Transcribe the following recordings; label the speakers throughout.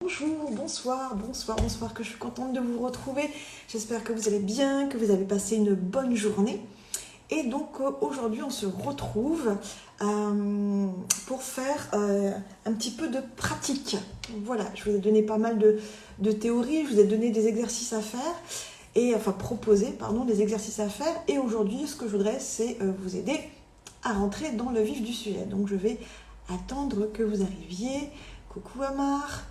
Speaker 1: Bonjour, bonsoir, que je suis contente de vous retrouver. J'espère que vous allez bien, que vous avez passé une bonne journée. Et donc aujourd'hui on se retrouve pour faire un petit peu de pratique. Voilà, je vous ai donné pas mal de théories, je vous ai donné des exercices à faire, proposer des exercices à faire. Et aujourd'hui ce que je voudrais c'est vous aider à rentrer dans le vif du sujet. Donc je vais attendre que vous arriviez. Coucou Amar.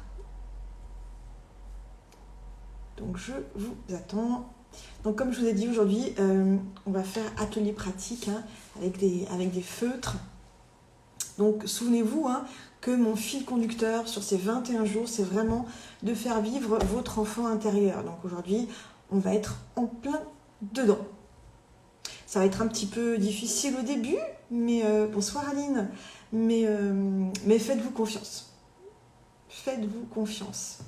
Speaker 1: Donc je vous attends. Donc comme je vous ai dit aujourd'hui, on va faire atelier pratique avec des feutres. Donc souvenez-vous que mon fil conducteur sur ces 21 jours, c'est vraiment de faire vivre votre enfant intérieur. Donc aujourd'hui, on va être en plein dedans. Ça va être un petit peu difficile au début, mais bonsoir Aline, mais faites-vous confiance. Faites-vous confiance.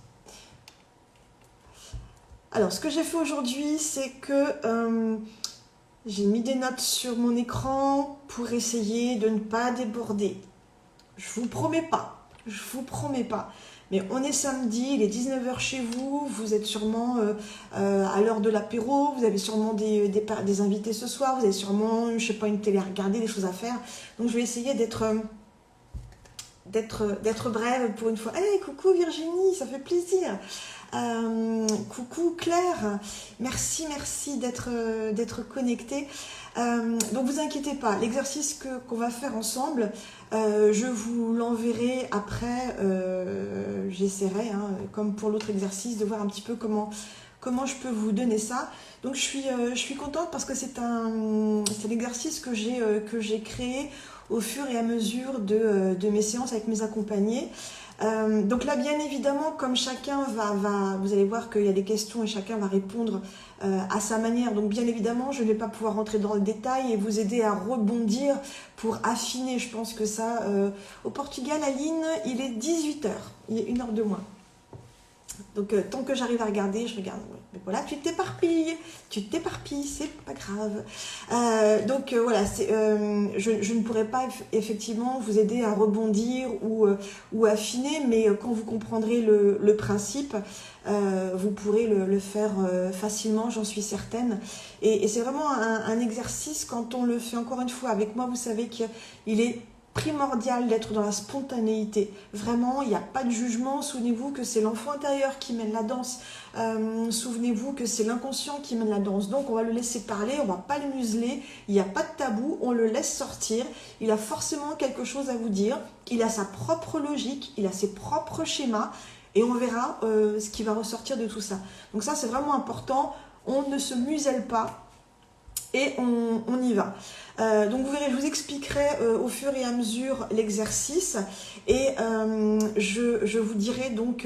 Speaker 1: Alors, ce que j'ai fait aujourd'hui, c'est que j'ai mis des notes sur mon écran pour essayer de ne pas déborder. Je vous promets pas. Mais on est samedi, il est 19h chez vous, vous êtes sûrement à l'heure de l'apéro, vous avez sûrement des invités ce soir, vous avez sûrement, je sais pas, une télé à regarder, des choses à faire. Donc, je vais essayer d'être brève pour une fois. Hey, coucou Virginie, ça fait plaisir. Coucou Claire, merci d'être connectée. Donc vous inquiétez pas, l'exercice qu'on va faire ensemble, je vous l'enverrai après. J'essaierai, comme pour l'autre exercice, de voir un petit peu comment je peux vous donner ça. Donc je suis contente parce que c'est l'exercice que j'ai créé au fur et à mesure de mes séances avec mes accompagnés. Donc là, bien évidemment, comme chacun vous allez voir qu'il y a des questions et chacun va répondre à sa manière. Donc bien évidemment, je ne vais pas pouvoir rentrer dans le détail et vous aider à rebondir pour affiner. Je pense que ça, au Portugal, Aline, il est 18h, il est 1h de moins. Donc tant que j'arrive à regarder, je regarde. Mais voilà, tu t'éparpilles, c'est pas grave. Voilà, je ne pourrais pas effectivement vous aider à rebondir ou affiner, mais quand vous comprendrez le principe, vous pourrez le faire facilement, j'en suis certaine. Et c'est vraiment un exercice, quand on le fait encore une fois avec moi, vous savez qu'il est primordial d'être dans la spontanéité. Vraiment, il n'y a pas de jugement. Souvenez-vous que c'est l'enfant intérieur qui mène la danse. Souvenez-vous que c'est l'inconscient qui mène la danse. Donc, on va le laisser parler, on ne va pas le museler. Il n'y a pas de tabou, on le laisse sortir. Il a forcément quelque chose à vous dire. Il a sa propre logique, il a ses propres schémas. Et on verra ce qui va ressortir de tout ça. Donc ça, c'est vraiment important. On ne se muselle pas. Et on y va. Donc vous verrez, je vous expliquerai au fur et à mesure l'exercice et je vous dirai donc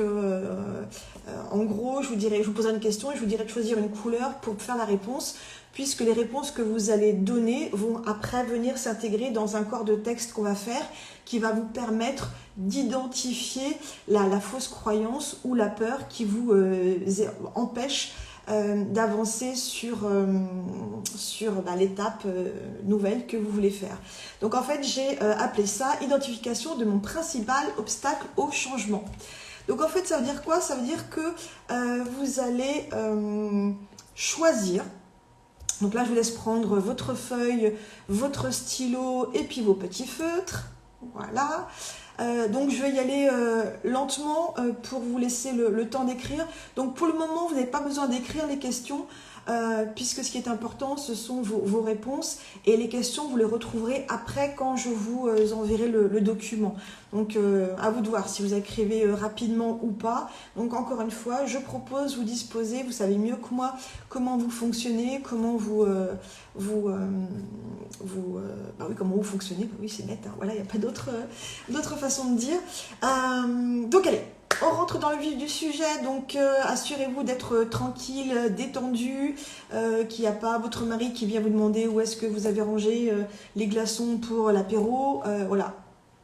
Speaker 1: en gros, je vous poserai une question et je vous dirai de choisir une couleur pour faire la réponse, puisque les réponses que vous allez donner vont après venir s'intégrer dans un corps de texte qu'on va faire qui va vous permettre d'identifier la fausse croyance ou la peur qui vous empêche d'avancer sur l'étape nouvelle que vous voulez faire. Donc en fait, j'ai appelé ça « Identification de mon principal obstacle au changement ». Donc en fait, ça veut dire quoi? Ça veut dire que vous allez choisir. Donc là, je vous laisse prendre votre feuille, votre stylo et puis vos petits feutres. Voilà. Donc je vais y aller lentement pour vous laisser le temps d'écrire. Donc pour le moment, vous n'avez pas besoin d'écrire les questions puisque ce qui est important, ce sont vos réponses et les questions, vous les retrouverez après quand je vous enverrai le document. Donc à vous de voir si vous écrivez rapidement ou pas. Donc encore une fois, je propose, vous disposez, vous savez mieux que moi comment vous fonctionnez, comment comment vous fonctionnez. Bah oui, c'est net, voilà, il n'y a pas d'autre façon de dire. Donc allez, on rentre dans le vif du sujet. Donc assurez-vous d'être tranquille, détendu, qu'il n'y a pas votre mari qui vient vous demander où est-ce que vous avez rangé les glaçons pour l'apéro. Voilà.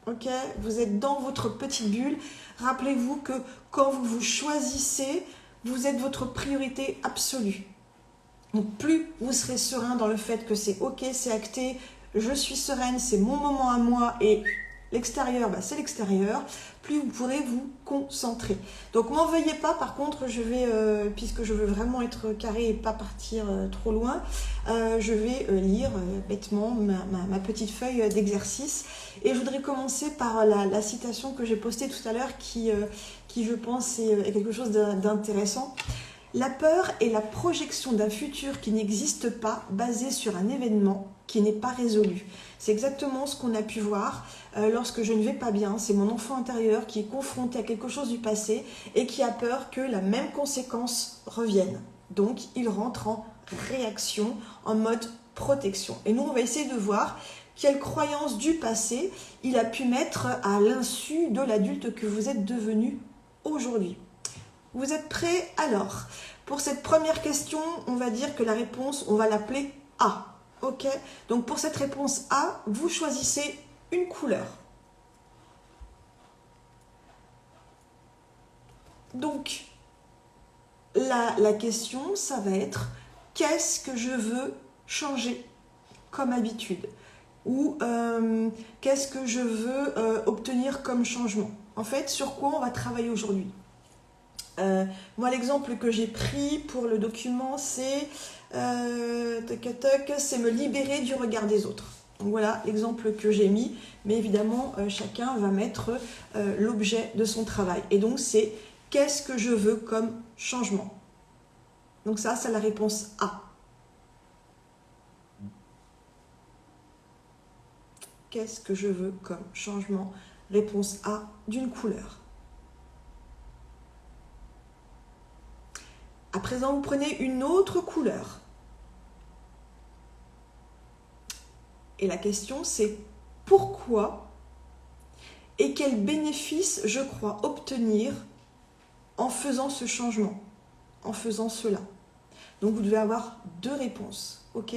Speaker 1: Ok, vous êtes dans votre petite bulle. Rappelez-vous que quand vous vous choisissez, vous êtes votre priorité absolue. Donc plus vous serez serein dans le fait que c'est ok, c'est acté, je suis sereine, c'est mon moment à moi et l'extérieur, bah, c'est l'extérieur, plus vous pourrez vous concentrer. Donc m'en veuillez pas, par contre, je vais, puisque je veux vraiment être carré et pas partir trop loin, je vais lire bêtement ma petite feuille d'exercice. Et je voudrais commencer par la citation que j'ai postée tout à l'heure qui, je pense, est quelque chose d'intéressant. La peur est la projection d'un futur qui n'existe pas, basé sur un événement qui n'est pas résolu. C'est exactement ce qu'on a pu voir lorsque je ne vais pas bien. C'est mon enfant intérieur qui est confronté à quelque chose du passé et qui a peur que la même conséquence revienne. Donc, il rentre en réaction, en mode protection. Et nous, on va essayer de voir quelle croyance du passé il a pu mettre à l'insu de l'adulte que vous êtes devenu aujourd'hui. Vous êtes prêts? Alors, pour cette première question, on va dire que la réponse, on va l'appeler A. Ok? Donc pour cette réponse A, vous choisissez une couleur. Donc, la question, ça va être qu'est-ce que je veux changer comme habitude? Ou qu'est-ce que je veux obtenir comme changement? En fait, sur quoi on va travailler aujourd'hui? Moi, l'exemple que j'ai pris pour le document, c'est c'est me libérer du regard des autres. Donc voilà l'exemple que j'ai mis, mais évidemment, chacun va mettre l'objet de son travail. Et donc, c'est qu'est-ce que je veux comme changement? Donc ça, c'est la réponse A. Qu'est-ce que je veux comme changement? Réponse A d'une couleur. À présent, vous prenez une autre couleur. Et la question, c'est pourquoi et quel bénéfice je crois obtenir en faisant ce changement, en faisant cela. Donc, vous devez avoir deux réponses, ok,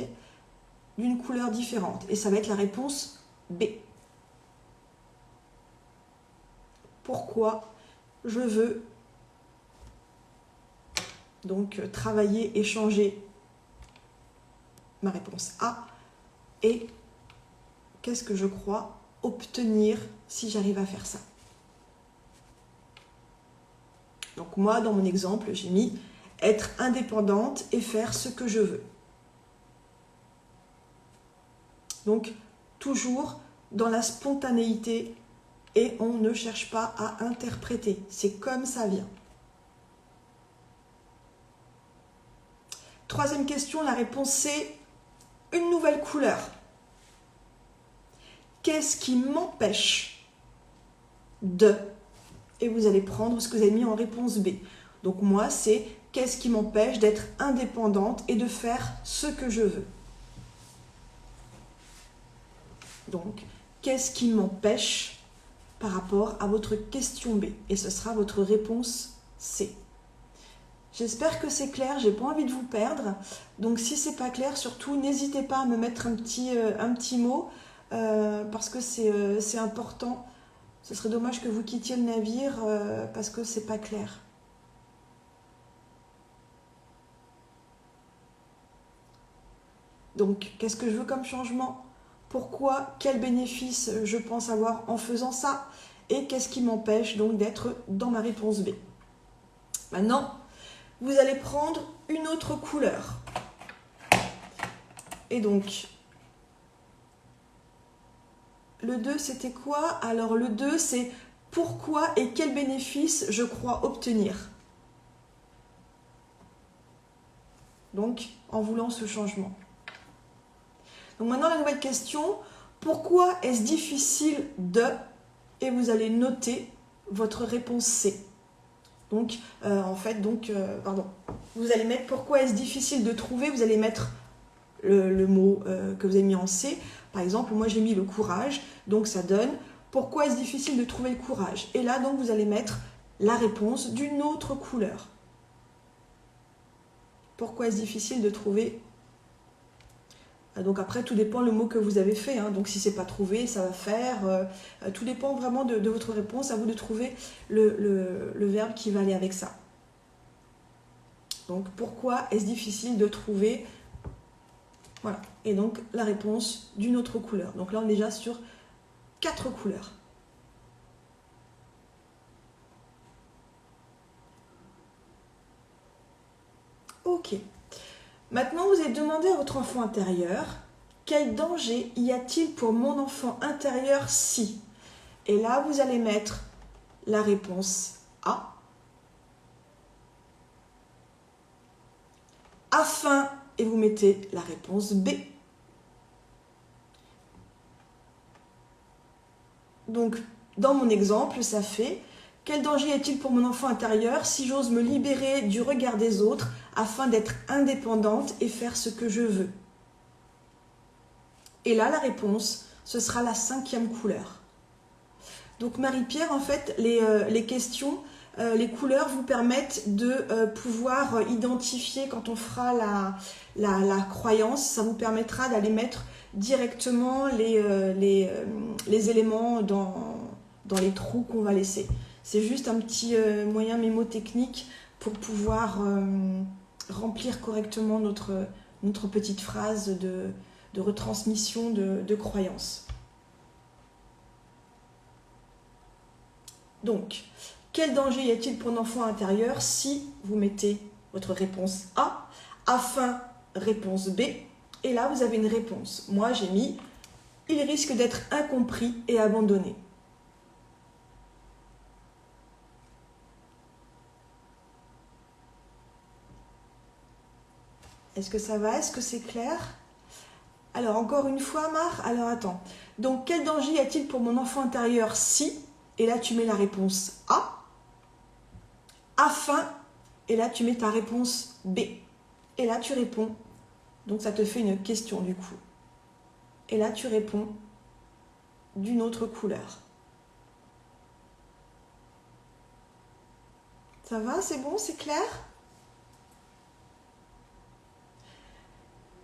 Speaker 1: d'une couleur différente. Et ça va être la réponse B. Pourquoi je veux donc travailler et changer? Ma réponse A. Et qu'est-ce que je crois obtenir si j'arrive à faire ça? Donc moi, dans mon exemple, j'ai mis être indépendante et faire ce que je veux. Donc, toujours dans la spontanéité et on ne cherche pas à interpréter. C'est comme ça vient. Troisième question, la réponse c'est une nouvelle couleur. Qu'est-ce qui m'empêche de... Et vous allez prendre ce que vous avez mis en réponse B. Donc moi, c'est qu'est-ce qui m'empêche d'être indépendante et de faire ce que je veux. Donc, qu'est-ce qui m'empêche par rapport à votre question B? Et ce sera votre réponse C. J'espère que c'est clair, j'ai pas envie de vous perdre. Donc si c'est pas clair, surtout n'hésitez pas à me mettre un petit mot parce que c'est important. Ce serait dommage que vous quittiez le navire parce que c'est pas clair. Donc qu'est-ce que je veux comme changement? Pourquoi? Quel bénéfice je pense avoir en faisant ça? Et qu'est-ce qui m'empêche donc d'être dans ma réponse B? Maintenant, vous allez prendre une autre couleur. Et donc, le 2, c'était quoi? Alors, le 2, c'est pourquoi et quel bénéfice je crois obtenir. Donc, en voulant ce changement. Donc maintenant, la nouvelle question, pourquoi est-ce difficile de... Et vous allez noter votre réponse C. Donc, vous allez mettre pourquoi est-ce difficile de trouver, vous allez mettre le mot que vous avez mis en C. Par exemple, moi j'ai mis le courage, donc ça donne pourquoi est-ce difficile de trouver le courage. Et là, donc, vous allez mettre la réponse d'une autre couleur. Pourquoi est-ce difficile de trouver? Donc après, tout dépend le mot que vous avez fait. Hein. Donc si c'est pas trouvé, ça va faire. Tout dépend vraiment de votre réponse. À vous de trouver le verbe qui va aller avec ça. Donc pourquoi est-ce difficile de trouver? Voilà. Et donc la réponse d'une autre couleur. Donc là, on est déjà sur 4 couleurs. Ok. Maintenant, vous allez demander à votre enfant intérieur, quel danger y a-t-il pour mon enfant intérieur si? Et là, vous allez mettre la réponse A. Afin, et vous mettez la réponse B. Donc, dans mon exemple, ça fait « Quel danger y a-t-il pour mon enfant intérieur si j'ose me libérer du regard des autres afin d'être indépendante et faire ce que je veux ?» Et là, la réponse, ce sera la 5e couleur. Donc, Marie-Pierre, en fait, les questions, les couleurs vous permettent de pouvoir identifier, quand on fera la croyance, ça vous permettra d'aller mettre directement les éléments dans les trous qu'on va laisser. C'est juste un petit moyen mémotechnique pour pouvoir remplir correctement notre petite phrase de retransmission de croyance. Donc, quel danger y a-t-il pour l'enfant intérieur si vous mettez votre réponse A, afin, réponse B, et là vous avez une réponse. Moi j'ai mis « Il risque d'être incompris et abandonné ». Est-ce que ça va? Est-ce que c'est clair? Alors, encore une fois, Mar, alors attends. Donc, quel danger y a-t-il pour mon enfant intérieur si, et là tu mets la réponse A, afin, et là tu mets ta réponse B. Et là tu réponds. Donc, ça te fait une question du coup. Et là tu réponds d'une autre couleur. Ça va? C'est bon? C'est clair?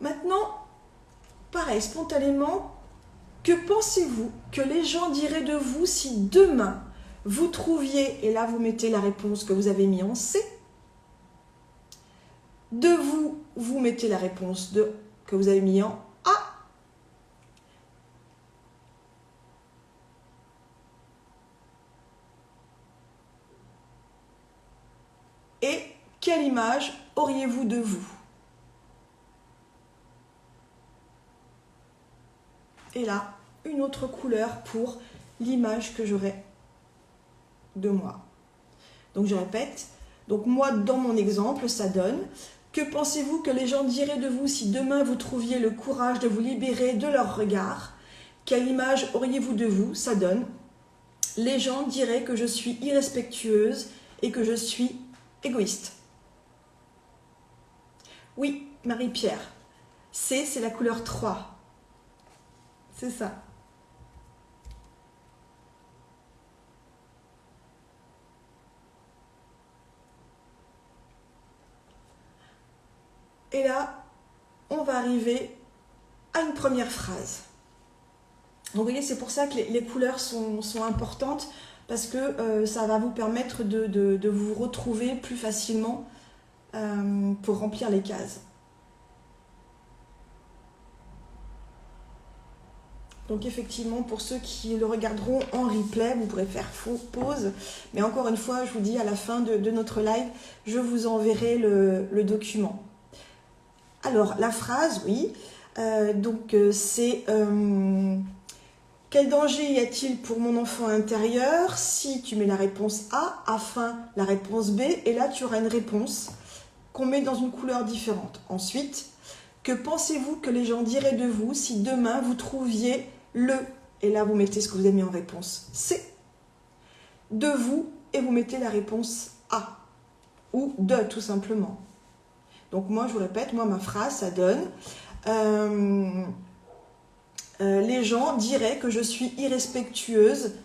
Speaker 1: Maintenant, pareil, spontanément, que pensez-vous que les gens diraient de vous si demain vous trouviez, et là vous mettez la réponse que vous avez mis en C, de vous, vous mettez la réponse que vous avez mis en A, et quelle image auriez-vous de vous? Et là, une autre couleur pour l'image que j'aurai de moi. Donc je répète, donc moi dans mon exemple, ça donne « Que pensez-vous que les gens diraient de vous si demain vous trouviez le courage de vous libérer de leur regard? Quelle image auriez-vous de vous ?» Ça donne « Les gens diraient que je suis irrespectueuse et que je suis égoïste. » Oui, Marie-Pierre, C, c'est la couleur 3. C'est ça. Et là, on va arriver à une première phrase. Donc vous voyez, c'est pour ça que les couleurs sont importantes, parce que ça va vous permettre de vous retrouver plus facilement pour remplir les cases. Donc effectivement, pour ceux qui le regarderont en replay, vous pourrez faire pause. Mais encore une fois, je vous dis, à la fin de notre live, je vous enverrai le document. Alors, la phrase, oui. C'est « Quel danger y a-t-il pour mon enfant intérieur ?» Si tu mets la réponse A, afin la réponse B, et là tu auras une réponse qu'on met dans une couleur différente. Ensuite, que pensez-vous que les gens diraient de vous si demain vous trouviez le, et là vous mettez ce que vous avez mis en réponse C, de vous, et vous mettez la réponse A, ou de tout simplement. Donc moi je vous répète, moi ma phrase ça donne les gens diraient que je suis irrespectueuse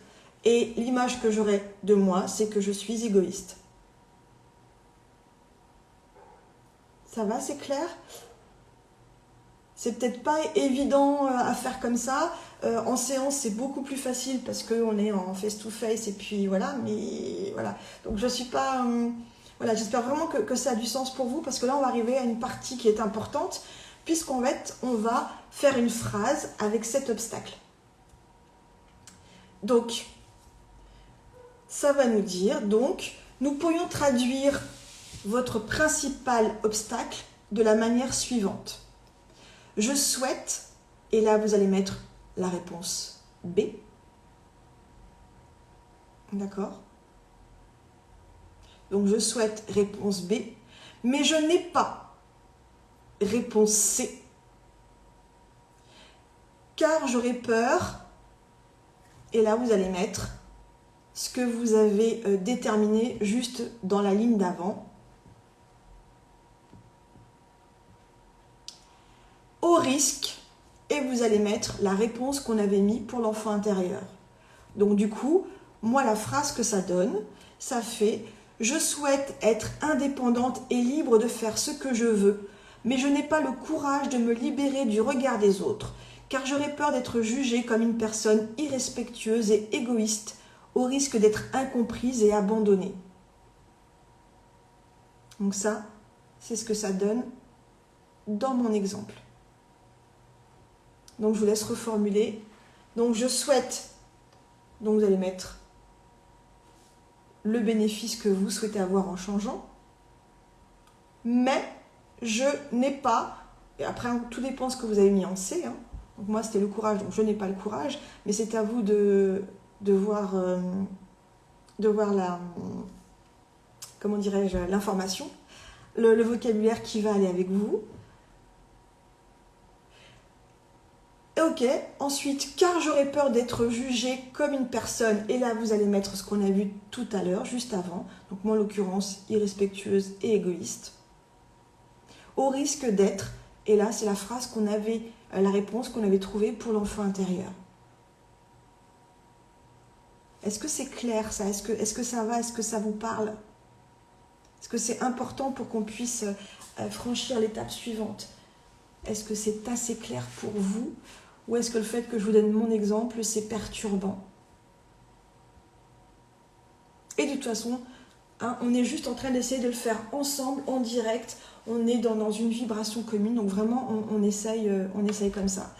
Speaker 1: et l'image que j'aurai de moi c'est que je suis égoïste. Ça va, c'est clair? C'est peut-être pas évident à faire comme ça. En séance, c'est beaucoup plus facile parce qu'on est en face-to-face et puis voilà. Mais voilà. Donc je suis pas... voilà, j'espère vraiment que ça a du sens pour vous parce que là, on va arriver à une partie qui est importante puisqu'on va faire une phrase avec cet obstacle. Donc, ça va nous dire, donc, nous pourrions traduire votre principal obstacle de la manière suivante. Je souhaite, et là vous allez mettre la réponse B. D'accord? Donc je souhaite réponse B, mais je n'ai pas réponse C, car j'aurais peur, et là vous allez mettre ce que vous avez déterminé juste dans la ligne d'avant. Au risque, et vous allez mettre la réponse qu'on avait mis pour l'enfant intérieur. Donc du coup, moi la phrase que ça donne, ça fait « Je souhaite être indépendante et libre de faire ce que je veux, mais je n'ai pas le courage de me libérer du regard des autres, car j'aurais peur d'être jugée comme une personne irrespectueuse et égoïste, au risque d'être incomprise et abandonnée. » Donc ça, c'est ce que ça donne dans mon exemple. Donc je vous laisse reformuler. Donc je souhaite, donc vous allez mettre le bénéfice que vous souhaitez avoir en changeant, mais je n'ai pas, et après tout dépend ce que vous avez mis en C, hein. Donc moi c'était le courage, donc je n'ai pas le courage, mais c'est à vous de voir la, comment dirais-je, l'information, le vocabulaire qui va aller avec vous. Ok, ensuite, car j'aurais peur d'être jugée comme une personne, et là vous allez mettre ce qu'on a vu tout à l'heure, juste avant, donc moi en l'occurrence, irrespectueuse et égoïste, au risque d'être, et là c'est la phrase qu'on avait, la réponse qu'on avait trouvée pour l'enfant intérieur. Est-ce que c'est clair ça? Est-ce que ça va? Est-ce que ça vous parle? Est-ce que c'est important pour qu'on puisse franchir l'étape suivante? Est-ce que c'est assez clair pour vous? Ou est-ce que le fait que je vous donne mon exemple, c'est perturbant? Et de toute façon, hein, on est juste en train d'essayer de le faire ensemble, en direct. On est dans une vibration commune, donc vraiment, on essaye comme ça.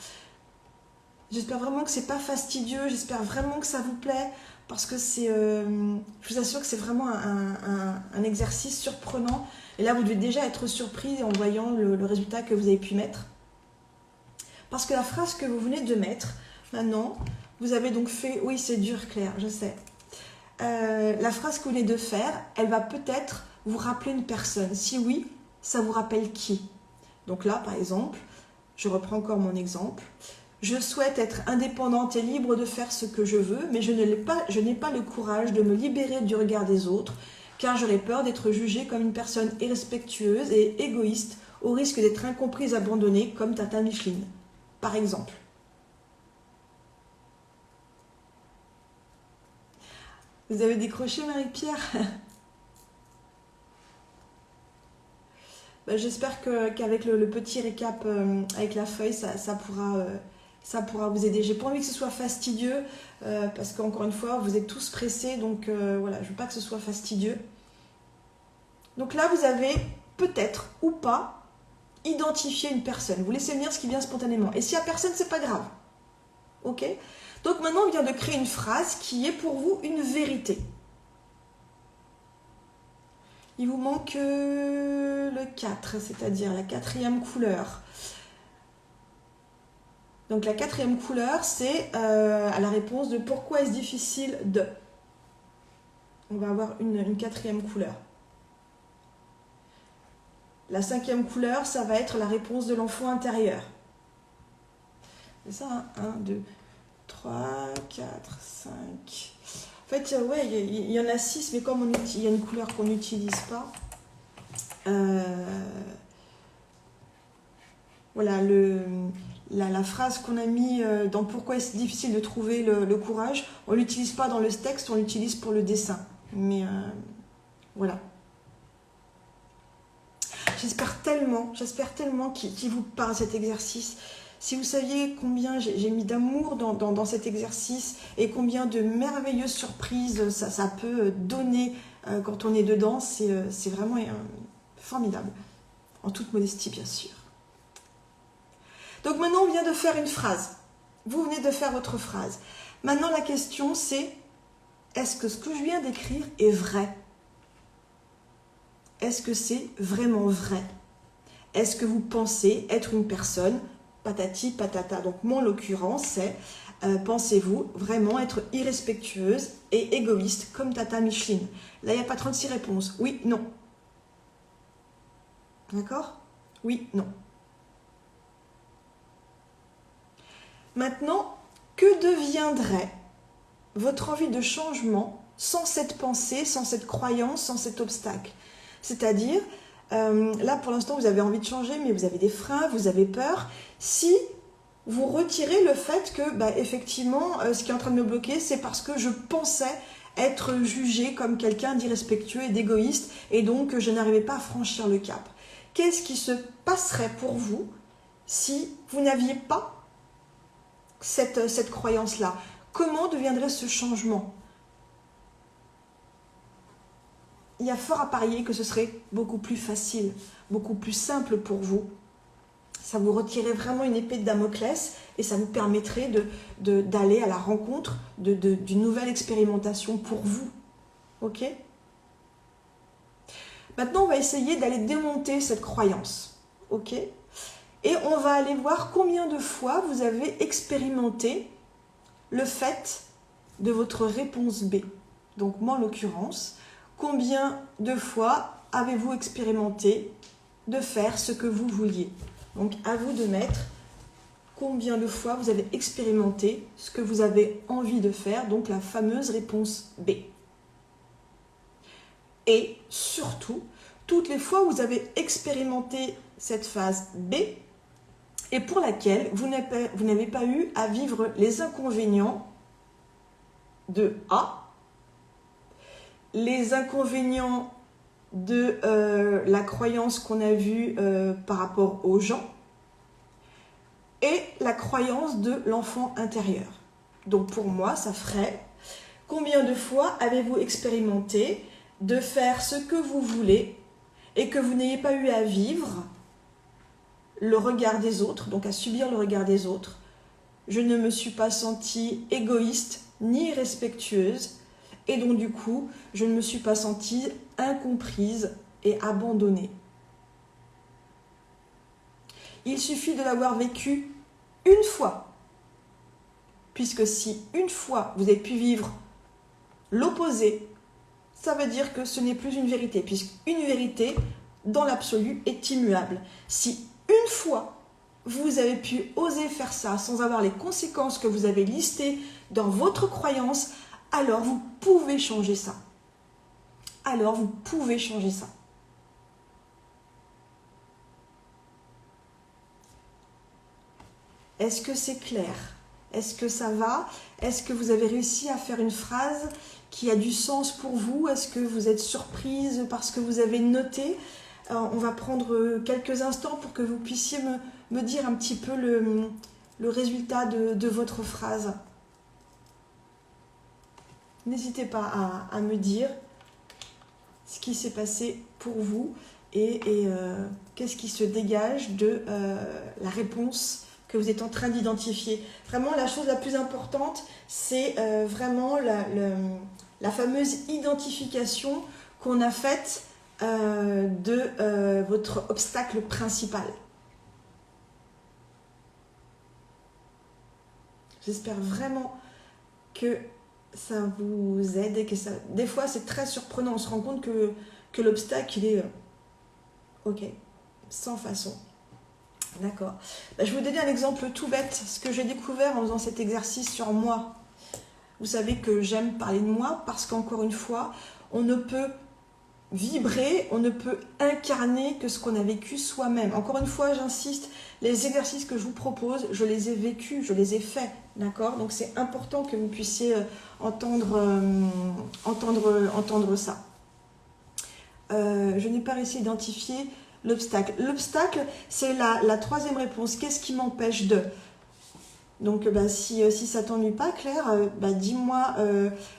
Speaker 1: J'espère vraiment que c'est pas fastidieux, j'espère vraiment que ça vous plaît, parce que c'est, je vous assure que c'est vraiment un exercice surprenant. Et là, vous devez déjà être surpris en voyant le résultat que vous avez pu mettre. Parce que la phrase que vous venez de mettre, maintenant, vous avez donc fait... Oui, c'est dur, Claire, je sais. La phrase que vous venez de faire, elle va peut-être vous rappeler une personne. Si oui, ça vous rappelle qui? Donc là, par exemple, je reprends encore mon exemple. Je souhaite être indépendante et libre de faire ce que je veux, mais je n'ai pas le courage de me libérer du regard des autres, car j'aurais peur d'être jugée comme une personne irrespectueuse et égoïste, au risque d'être incomprise, abandonnée, comme Tata Micheline. Par exemple. Vous avez décroché, Marie-Pierre? J'espère qu'avec le petit récap avec la feuille, ça pourra vous aider. J'ai pas envie que ce soit fastidieux, parce qu'encore une fois, vous êtes tous pressés, donc voilà, je veux pas que ce soit fastidieux. Donc là, vous avez peut-être ou pas identifier une personne. Vous laissez venir ce qui vient spontanément. Et s'il n'y a personne, c'est pas grave. Ok? Donc maintenant, on vient de créer une phrase qui est pour vous une vérité. Il vous manque le 4, c'est-à-dire la 4e couleur. Donc la 4e couleur, c'est à la réponse de pourquoi est-ce difficile de. On va avoir une 4e couleur. La 5e couleur, ça va être la réponse de l'enfant intérieur. C'est ça, hein? 1, 2, 3, 4, 5. En fait, ouais, il y en a 6, mais comme il y a une couleur qu'on n'utilise pas, voilà, la phrase qu'on a mis dans pourquoi est-ce difficile de trouver le courage, on ne l'utilise pas dans le texte, on l'utilise pour le dessin. Mais voilà. J'espère tellement qu'il vous parle cet exercice. Si vous saviez combien j'ai mis d'amour dans cet exercice et combien de merveilleuses surprises ça peut donner quand on est dedans, c'est vraiment formidable. En toute modestie, bien sûr. Donc maintenant, on vient de faire une phrase. Vous venez de faire votre phrase. Maintenant, la question, c'est est-ce que ce que je viens d'écrire est vrai? est-ce que c'est vraiment vrai? Est-ce que vous pensez être une personne patati patata? Donc moi en l'occurrence c'est pensez-vous vraiment être irrespectueuse et égoïste comme Tata Micheline? Là il n'y a pas 36 réponses. Oui, non. D'accord? Oui, non. Maintenant, que deviendrait votre envie de changement sans cette pensée, sans cette croyance, sans cet obstacle? C'est-à-dire, là pour l'instant vous avez envie de changer, mais vous avez des freins, vous avez peur. Si vous retirez le fait que, effectivement, ce qui est en train de me bloquer, c'est parce que je pensais être jugée comme quelqu'un d'irrespectueux et d'égoïste, et donc je n'arrivais pas à franchir le cap. Qu'est-ce qui se passerait pour vous si vous n'aviez pas cette croyance-là? Comment deviendrait ce changement? Il y a fort à parier que ce serait beaucoup plus facile, beaucoup plus simple pour vous. Ça vous retirerait vraiment une épée de Damoclès et ça vous permettrait d'aller à la rencontre d'une nouvelle expérimentation pour vous. Ok? Maintenant, on va essayer d'aller démonter cette croyance. Ok? Et on va aller voir combien de fois vous avez expérimenté le fait de votre réponse B. Donc moi, en l'occurrence, combien de fois avez-vous expérimenté de faire ce que vous vouliez? Donc à vous de mettre combien de fois vous avez expérimenté ce que vous avez envie de faire, donc la fameuse réponse B. Et surtout, toutes les fois où vous avez expérimenté cette phase B et pour laquelle vous n'avez pas eu à vivre les inconvénients de A, les inconvénients de la croyance qu'on a vue par rapport aux gens et la croyance de l'enfant intérieur. Donc pour moi, ça ferait combien de fois avez-vous expérimenté de faire ce que vous voulez et que vous n'ayez pas eu à vivre le regard des autres, donc à subir le regard des autres. Je ne me suis pas sentie égoïste ni respectueuse et donc du coup, je ne me suis pas sentie incomprise et abandonnée. Il suffit de l'avoir vécu une fois, puisque si une fois vous avez pu vivre l'opposé, ça veut dire que ce n'est plus une vérité, puisqu'une vérité, dans l'absolu, est immuable. Si une fois vous avez pu oser faire ça sans avoir les conséquences que vous avez listées dans votre croyance, alors vous pouvez changer ça. Alors vous pouvez changer ça. Est-ce que c'est clair? Est-ce que ça va? Est-ce que vous avez réussi à faire une phrase qui a du sens pour vous? Est-ce que vous êtes surprise parce que vous avez noté? Alors, on va prendre quelques instants pour que vous puissiez me dire un petit peu le résultat de votre phrase. N'hésitez pas à me dire ce qui s'est passé pour vous et qu'est-ce qui se dégage de la réponse que vous êtes en train d'identifier. Vraiment, la chose la plus importante, c'est vraiment la fameuse identification qu'on a faite de votre obstacle principal. J'espère vraiment que ça vous aide et que ça... Des fois, c'est très surprenant. On se rend compte que l'obstacle, il est... ok, sans façon. D'accord. Je vais vous donner un exemple tout bête. Ce que j'ai découvert en faisant cet exercice sur moi. Vous savez que j'aime parler de moi parce qu'encore une fois, on ne peut vibrer, on ne peut incarner que ce qu'on a vécu soi-même. Encore une fois, j'insiste, les exercices que je vous propose, je les ai vécus, je les ai faits. D'accord? Donc c'est important que vous puissiez entendre ça. Je n'ai pas réussi à identifier l'obstacle. L'obstacle, c'est la troisième réponse. Qu'est-ce qui m'empêche de... Donc, si ça t'ennuie pas, Claire, dis-moi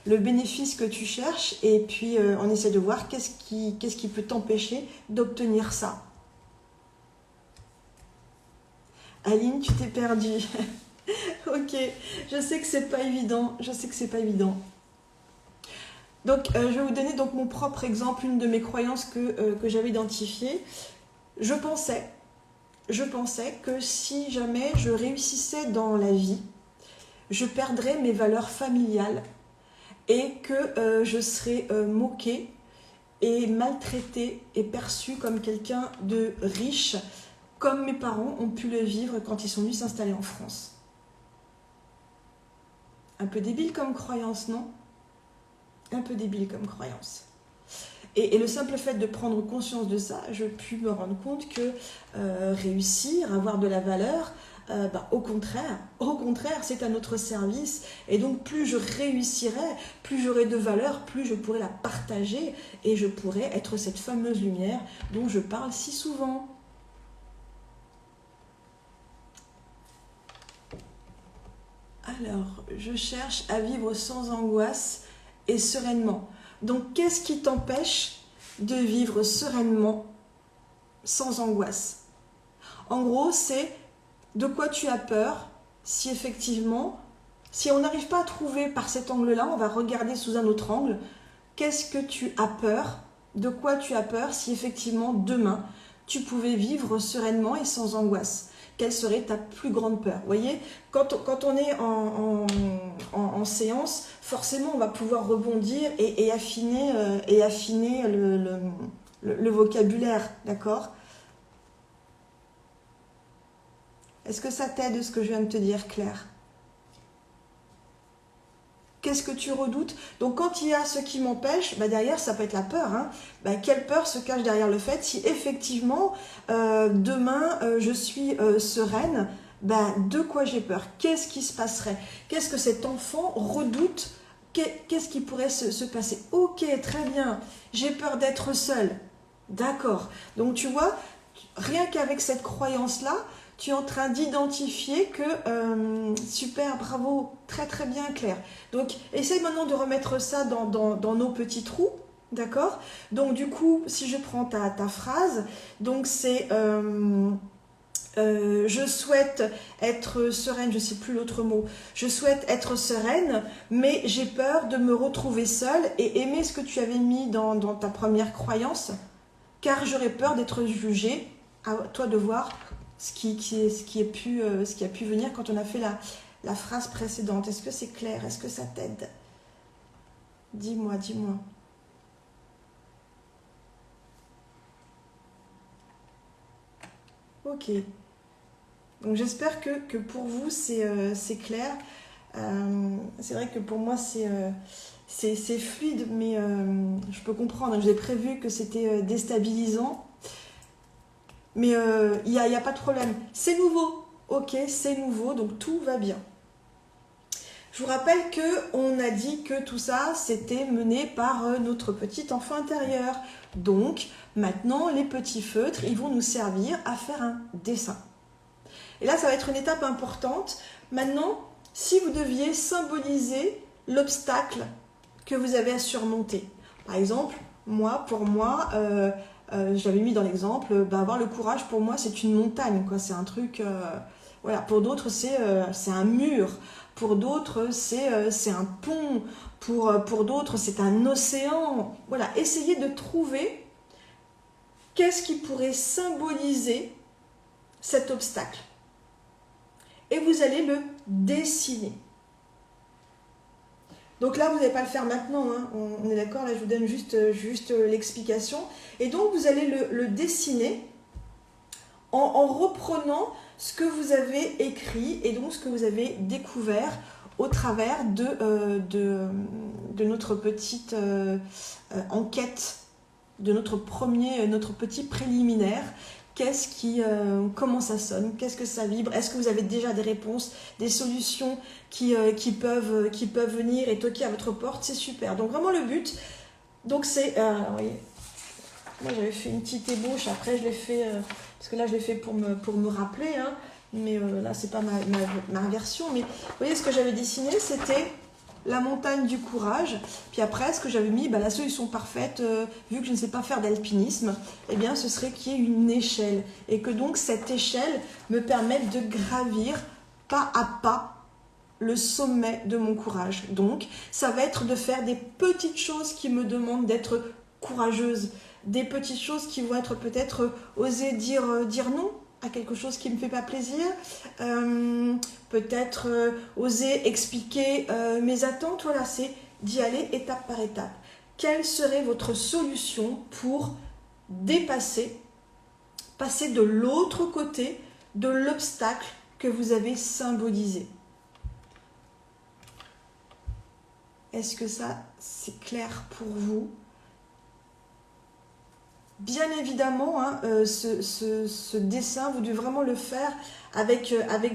Speaker 1: le bénéfice que tu cherches et puis on essaie de voir qu'est-ce qui peut t'empêcher d'obtenir ça. Aline, tu t'es perdue. Ok, je sais que c'est pas évident. Donc, je vais vous donner donc mon propre exemple, une de mes croyances que j'avais identifiées. Je pensais que si jamais je réussissais dans la vie, je perdrais mes valeurs familiales et que je serais moquée et maltraitée et perçue comme quelqu'un de riche, comme mes parents ont pu le vivre quand ils sont venus s'installer en France. Un peu débile comme croyance, non? Un peu débile comme croyance. Et le simple fait de prendre conscience de ça, je puis me rendre compte que réussir, avoir de la valeur, au contraire, c'est à notre service. Et donc, plus je réussirai, plus j'aurai de valeur, plus je pourrai la partager et je pourrai être cette fameuse lumière dont je parle si souvent. Alors, je cherche à vivre sans angoisse et sereinement. Donc, qu'est-ce qui t'empêche de vivre sereinement sans angoisse? En gros, c'est de quoi tu as peur si effectivement, si on n'arrive pas à trouver par cet angle-là, on va regarder sous un autre angle. Qu'est-ce que tu as peur? De quoi tu as peur si effectivement, demain, tu pouvais vivre sereinement et sans angoisse? Quelle serait ta plus grande peur? Vous voyez, quand on est en séance, forcément, on va pouvoir rebondir et affiner le vocabulaire, d'accord? Est-ce que ça t'aide ce que je viens de te dire, Claire? Qu'est-ce que tu redoutes? Donc quand il y a ce qui m'empêche, derrière ça peut être la peur. Hein. Quelle peur se cache derrière le fait si effectivement demain je suis sereine, de quoi j'ai peur? Qu'est-ce qui se passerait? Qu'est-ce que cet enfant redoute? Qu'est-ce qui pourrait se passer? Ok, très bien, j'ai peur d'être seule. D'accord. Donc tu vois, rien qu'avec cette croyance-là, tu es en train d'identifier que super, bravo, très très bien Claire. Donc essaye maintenant de remettre ça dans nos petits trous, d'accord? Donc du coup, si je prends ta phrase, donc c'est je souhaite être sereine, je ne sais plus l'autre mot, je souhaite être sereine, mais j'ai peur de me retrouver seule et aimer ce que tu avais mis dans ta première croyance, car j'aurais peur d'être jugée, à toi de voir ce qui a pu venir quand on a fait la phrase précédente. Est-ce que c'est clair? Est-ce que ça t'aide? Dis-moi, dis-moi. Ok. Donc j'espère que pour vous c'est clair. C'est vrai que pour moi c'est fluide, mais je peux comprendre. J'ai prévu que c'était déstabilisant. Mais il n'y a pas de problème. C'est nouveau. Ok, c'est nouveau, donc tout va bien. Je vous rappelle qu'on a dit que tout ça, c'était mené par notre petit enfant intérieur. Donc, maintenant, les petits feutres, ils vont nous servir à faire un dessin. Et là, ça va être une étape importante. Maintenant, si vous deviez symboliser l'obstacle que vous avez à surmonter. Par exemple, pour moi, j'avais mis dans l'exemple, avoir le courage, pour moi, c'est une montagne, quoi. C'est un truc... voilà. Pour d'autres, c'est un mur. Pour d'autres, c'est un pont. Pour d'autres, c'est un océan. Voilà. Essayez de trouver qu'est-ce qui pourrait symboliser cet obstacle. Et vous allez le dessiner. Donc là, vous n'allez pas le faire maintenant, hein. On est d'accord, là je vous donne juste l'explication. Et donc vous allez le dessiner en reprenant ce que vous avez écrit et donc ce que vous avez découvert au travers de notre petite enquête, de notre petit préliminaire. Comment ça sonne? Qu'est-ce que ça vibre? Est-ce que vous avez déjà des réponses, des solutions qui peuvent venir et toquer à votre porte? C'est super. Donc vraiment le but, donc c'est, oui, moi j'avais fait une petite ébauche. Après je l'ai fait parce que là je l'ai fait pour me rappeler, hein, mais là c'est pas ma version. Mais vous voyez ce que j'avais dessiné, c'était la montagne du courage. Puis après, ce que j'avais mis, la solution parfaite, vu que je ne sais pas faire d'alpinisme, eh bien, ce serait qu'il y ait une échelle. Et que donc, cette échelle me permette de gravir pas à pas le sommet de mon courage. Donc, ça va être de faire des petites choses qui me demandent d'être courageuse, des petites choses qui vont être peut-être oser dire non à quelque chose qui ne me fait pas plaisir, peut-être oser expliquer mes attentes. Voilà, c'est d'y aller étape par étape. Quelle serait votre solution pour passer de l'autre côté de l'obstacle que vous avez symbolisé? Est-ce que ça, c'est clair pour vous? Bien évidemment, hein, ce dessin, vous devez vraiment le faire avec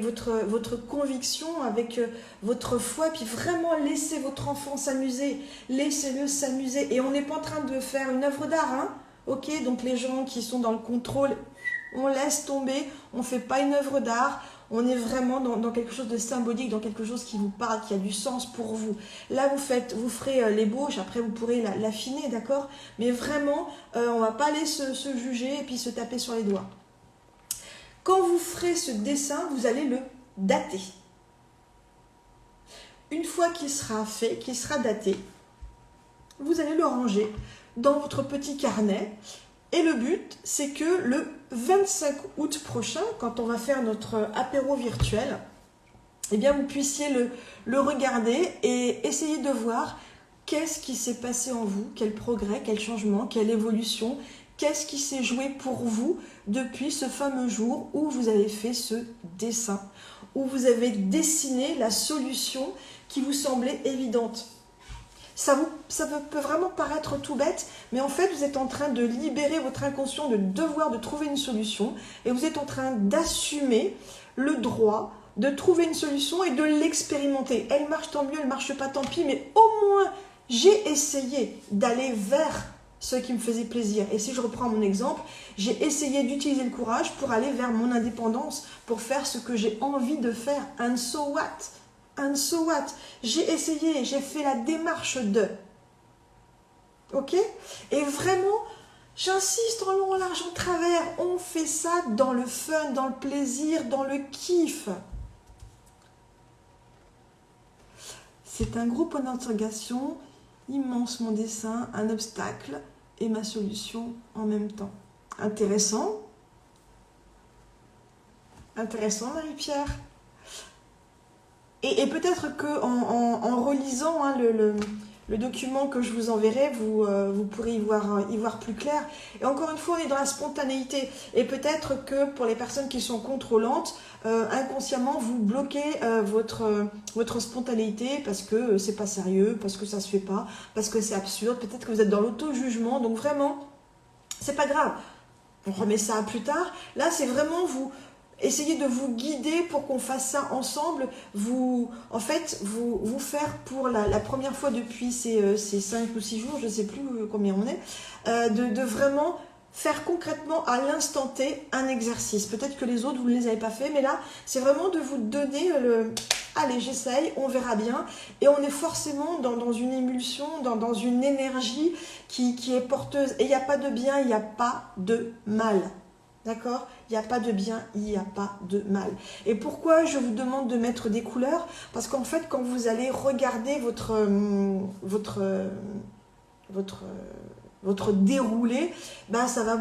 Speaker 1: votre conviction, avec votre foi, puis vraiment laissez votre enfant s'amuser, laissez-le s'amuser. Et on n'est pas en train de faire une œuvre d'art, hein, ok? Donc les gens qui sont dans le contrôle, on laisse tomber, on ne fait pas une œuvre d'art, on est vraiment dans quelque chose de symbolique, dans quelque chose qui vous parle, qui a du sens pour vous. Là, vous ferez l'ébauche, après vous pourrez l'affiner, d'accord? Mais vraiment, on ne va pas aller se juger et puis se taper sur les doigts. Quand vous ferez ce dessin, vous allez le dater. Une fois qu'il sera fait, qu'il sera daté, vous allez le ranger dans votre petit carnet. Et le but, c'est que le 25 août prochain, quand on va faire notre apéro virtuel, eh bien, vous puissiez le regarder et essayer de voir qu'est-ce qui s'est passé en vous, quel progrès, quel changement, quelle évolution, qu'est-ce qui s'est joué pour vous depuis ce fameux jour où vous avez fait ce dessin, où vous avez dessiné la solution qui vous semblait évidente. Ça peut vraiment paraître tout bête, mais en fait, vous êtes en train de libérer votre inconscient de devoir de trouver une solution et vous êtes en train d'assumer le droit de trouver une solution et de l'expérimenter. Elle marche, tant mieux, elle marche pas, tant pis, mais au moins, j'ai essayé d'aller vers ce qui me faisait plaisir. Et si je reprends mon exemple, j'ai essayé d'utiliser le courage pour aller vers mon indépendance, pour faire ce que j'ai envie de faire. And so what? And so what? J'ai essayé, j'ai fait la démarche de. Ok? Et vraiment, j'insiste en long, en large, en travers, on fait ça dans le fun, dans le plaisir, dans le kiff. C'est un gros point d'interrogation, immense mon dessin, un obstacle et ma solution en même temps. Intéressant? Intéressant, Marie-Pierre? Et peut-être qu'en relisant hein, le document que je vous enverrai, vous pourrez y voir plus clair. Et encore une fois, on est dans la spontanéité. Et peut-être que pour les personnes qui sont contrôlantes, inconsciemment, vous bloquez votre spontanéité parce que c'est pas sérieux, parce que ça se fait pas, parce que c'est absurde. Peut-être que vous êtes dans l'auto-jugement. Donc vraiment, c'est pas grave. On remet ça à plus tard. Là, c'est vraiment vous... Essayez de vous guider pour qu'on fasse ça ensemble, vous faire pour la première fois depuis ces 5 ou 6 jours, je ne sais plus combien on est, de vraiment faire concrètement à l'instant T un exercice. Peut-être que les autres, vous ne les avez pas fait, mais là, c'est vraiment de vous donner allez, j'essaye, on verra bien. Et on est forcément dans une émulsion, dans une énergie qui est porteuse. Et il n'y a pas de bien, il n'y a pas de mal. D'accord? Il n'y a pas de bien, il n'y a pas de mal. Et pourquoi je vous demande de mettre des couleurs? Parce qu'en fait, quand vous allez regarder votre déroulé, ben ça va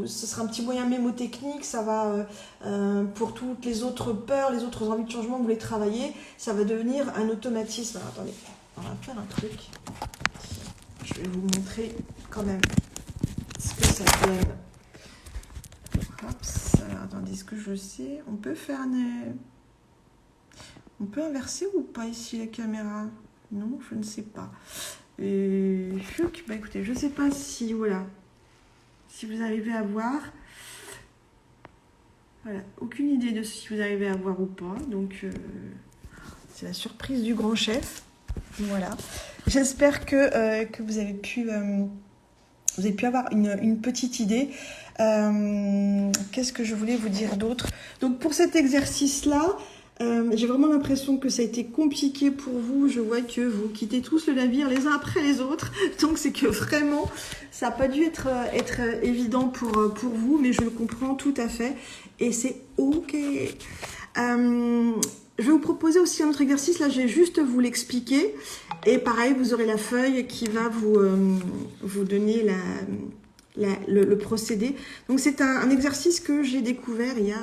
Speaker 1: ce sera un petit moyen mémotechnique, ça va, pour toutes les autres peurs, les autres envies de changement, vous les travaillez, ça va devenir un automatisme. Alors, attendez, on va faire un truc. Je vais vous montrer quand même ce que ça donne. Alors, attendez, ce que je sais, on peut faire on peut inverser ou pas ici la caméra? Non, je ne sais pas. Bah écoutez, je ne sais pas si, voilà, si vous arrivez à voir. Voilà, aucune idée de si vous arrivez à voir ou pas. Donc, c'est la surprise du grand chef. Voilà. J'espère que vous avez pu avoir une petite idée. Qu'est-ce que je voulais vous dire d'autre? Donc pour cet exercice-là, j'ai vraiment l'impression que ça a été compliqué pour vous. Je vois que vous quittez tous le navire les uns après les autres. Donc c'est que vraiment, ça n'a pas dû être évident pour vous, mais je le comprends tout à fait. Et c'est OK. je vais vous proposer aussi un autre exercice. Là, je vais juste vous l'expliquer. Et pareil, vous aurez la feuille qui va vous donner le procédé. Donc, c'est un exercice que j'ai découvert il y a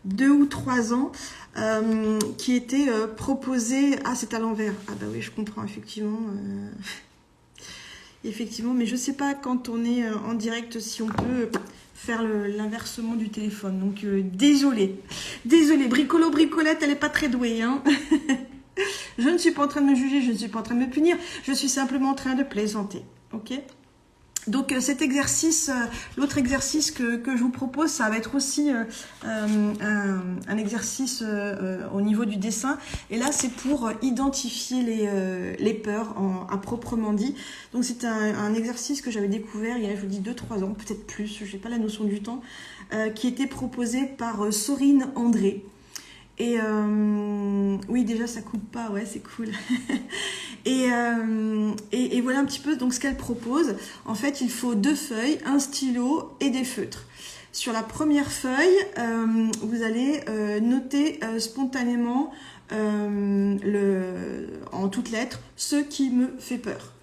Speaker 1: 2 ou 3 ans, qui était proposé... Ah, c'est à l'envers. Ah bah oui, je comprends, effectivement. Effectivement, mais je ne sais pas quand on est en direct si on peut faire l'inversement du téléphone. Donc, désolée. Désolée, bricolette, elle n'est pas très douée. Hein. Je ne suis pas en train de me juger, je ne suis pas en train de me punir. Je suis simplement en train de plaisanter. Ok ? Donc cet exercice, l'autre exercice que je vous propose, ça va être aussi un exercice au niveau du dessin. Et là, c'est pour identifier les peurs à proprement dit. Donc c'est un exercice que j'avais découvert il y a, je vous dis, 2-3 ans, peut-être plus, je n'ai pas la notion du temps, qui était proposé par Sorine André. Et oui, déjà, ça coupe pas, ouais, c'est cool. et voilà un petit peu donc ce qu'elle propose. En fait, il faut 2 feuilles, un stylo et des feutres. Sur la première feuille, vous allez noter spontanément en toutes lettres ce qui me fait peur.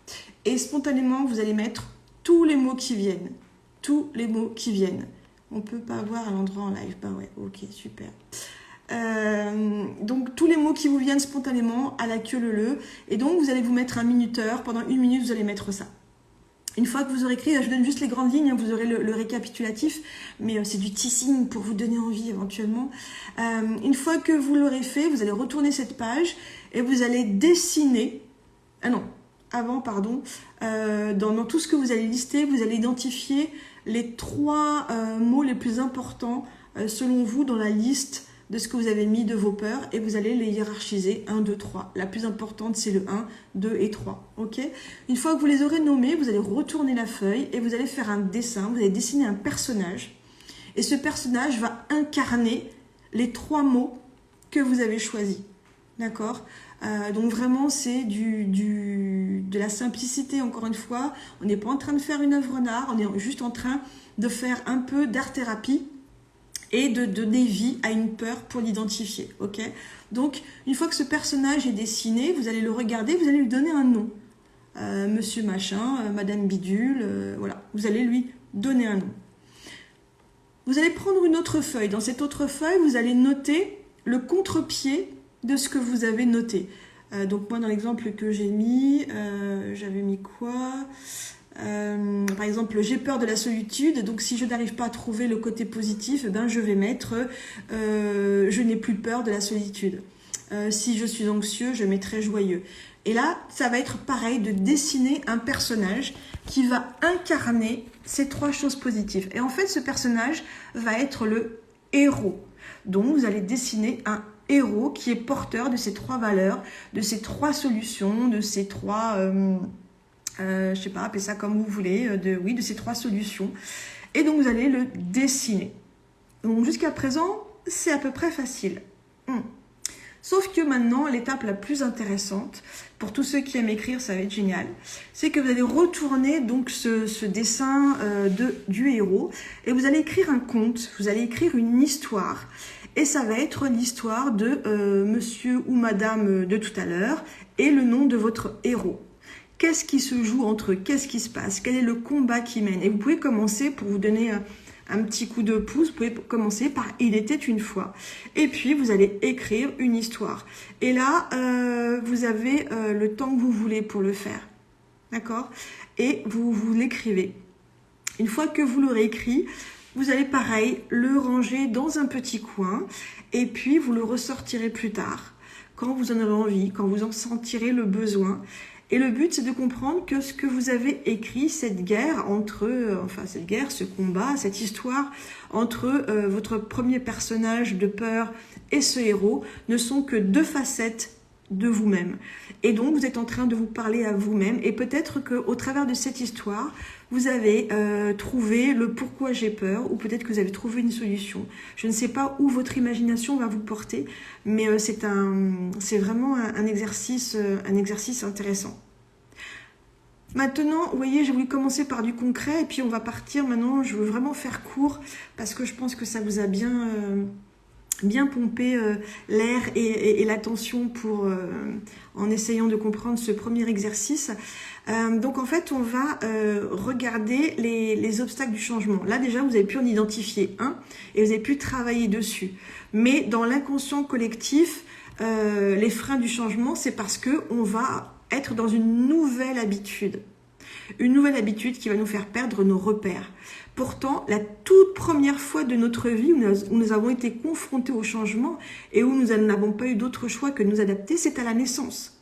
Speaker 1: Et spontanément, vous allez mettre tous les mots qui viennent. Tous les mots qui viennent. On peut pas voir à l'endroit en live. Bah ouais, ok, super. Donc tous les mots qui vous viennent spontanément à la queue leu. Et donc vous allez vous mettre un minuteur. Pendant 1 minute, vous allez mettre ça. Une fois que vous aurez écrit, je donne juste les grandes lignes, vous aurez le récapitulatif, mais c'est du teasing pour vous donner envie éventuellement. Une fois que vous l'aurez fait, vous allez retourner cette page et vous allez dessiner. Ah non, avant, pardon. Dans tout ce que vous allez lister, vous allez identifier les 3 mots les plus importants selon vous dans la liste de ce que vous avez mis de vos peurs et vous allez les hiérarchiser 1, 2, 3. La plus importante, c'est le 1, 2 et 3. Ok ? Une fois que vous les aurez nommés, vous allez retourner la feuille et vous allez faire un dessin. Vous allez dessiner un personnage et ce personnage va incarner les 3 mots que vous avez choisis. D'accord ? Donc vraiment, c'est de la simplicité, encore une fois. On n'est pas en train de faire une œuvre d'art, on est juste en train de faire un peu d'art-thérapie et de donner vie à une peur pour l'identifier, ok ? Donc, une fois que ce personnage est dessiné, vous allez le regarder, vous allez lui donner un nom. Monsieur Machin, Madame Bidule, voilà. Vous allez lui donner un nom. Vous allez prendre une autre feuille. Dans cette autre feuille, vous allez noter le contre-pied de ce que vous avez noté. Donc, moi, dans l'exemple que j'ai mis, j'avais mis quoi ? Par exemple, j'ai peur de la solitude, donc si je n'arrive pas à trouver le côté positif, eh ben, je vais mettre je n'ai plus peur de la solitude. Si je suis anxieux, je mettrai joyeux. Et là, ça va être pareil de dessiner un personnage qui va incarner ces 3 choses positives. Et en fait, ce personnage va être le héros. Donc, vous allez dessiner un héros qui est porteur de ces 3 valeurs, de ces 3 solutions, de ces 3... je sais pas, appelez ça comme vous voulez, de ces 3 solutions. Et donc, vous allez le dessiner. Donc, jusqu'à présent, c'est à peu près facile. Sauf que maintenant, l'étape la plus intéressante, pour tous ceux qui aiment écrire, ça va être génial, c'est que vous allez retourner donc ce dessin du héros et vous allez écrire un conte, vous allez écrire une histoire. Et ça va être l'histoire de monsieur ou madame de tout à l'heure et le nom de votre héros. Qu'est-ce qui se joue entre eux? Qu'est-ce qui se passe? Quel est le combat qui mène? Et vous pouvez commencer, pour vous donner un petit coup de pouce, vous pouvez commencer par « Il était une fois ». Et puis, vous allez écrire une histoire. Et là, vous avez le temps que vous voulez pour le faire. D'accord? Et vous l'écrivez. Une fois que vous l'aurez écrit, vous allez pareil le ranger dans un petit coin. Et puis, vous le ressortirez plus tard, quand vous en avez envie, quand vous en sentirez le besoin. Et le but, c'est de comprendre que ce que vous avez écrit, cette guerre, ce combat, cette histoire entre votre premier personnage de peur et ce héros, ne sont que 2 facettes de vous-même. Et donc, vous êtes en train de vous parler à vous-même. Et peut-être qu'au travers de cette histoire, vous avez trouvé le pourquoi j'ai peur, ou peut-être que vous avez trouvé une solution. Je ne sais pas où votre imagination va vous porter, mais c'est vraiment un exercice intéressant. Maintenant, vous voyez, j'ai voulu commencer par du concret, et puis on va partir maintenant, je veux vraiment faire court, parce que je pense que ça vous a bien bien pomper l'air et l'attention pour en essayant de comprendre ce premier exercice. Donc en fait, on va regarder les obstacles du changement. Là déjà, vous avez pu en identifier un et vous avez pu travailler dessus. Mais dans l'inconscient collectif, les freins du changement, c'est parce que on va être dans une nouvelle habitude. Une nouvelle habitude qui va nous faire perdre nos repères. Pourtant, la toute première fois de notre vie où nous avons été confrontés au changement et où nous n'avons pas eu d'autre choix que de nous adapter, c'est à la naissance.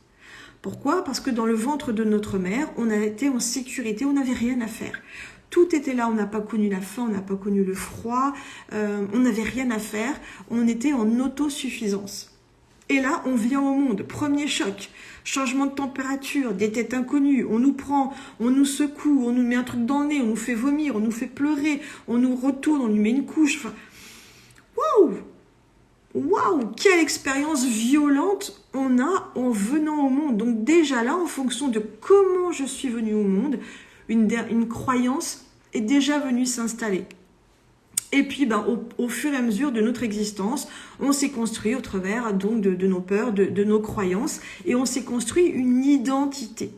Speaker 1: Pourquoi? Parce que dans le ventre de notre mère, on a été en sécurité, on n'avait rien à faire. Tout était là, on n'a pas connu la faim, on n'a pas connu le froid, on n'avait rien à faire, on était en autosuffisance. Et là, on vient au monde, premier choc, changement de température, des têtes inconnues, on nous prend, on nous secoue, on nous met un truc dans le nez, on nous fait vomir, on nous fait pleurer, on nous retourne, on nous met une couche. Enfin, waouh! Waouh! Quelle expérience violente on a en venant au monde. Donc déjà là, en fonction de comment je suis venue au monde, une croyance est déjà venue s'installer. Et puis, au fur et à mesure de notre existence, on s'est construit au travers donc de nos peurs, de nos croyances, et on s'est construit une identité.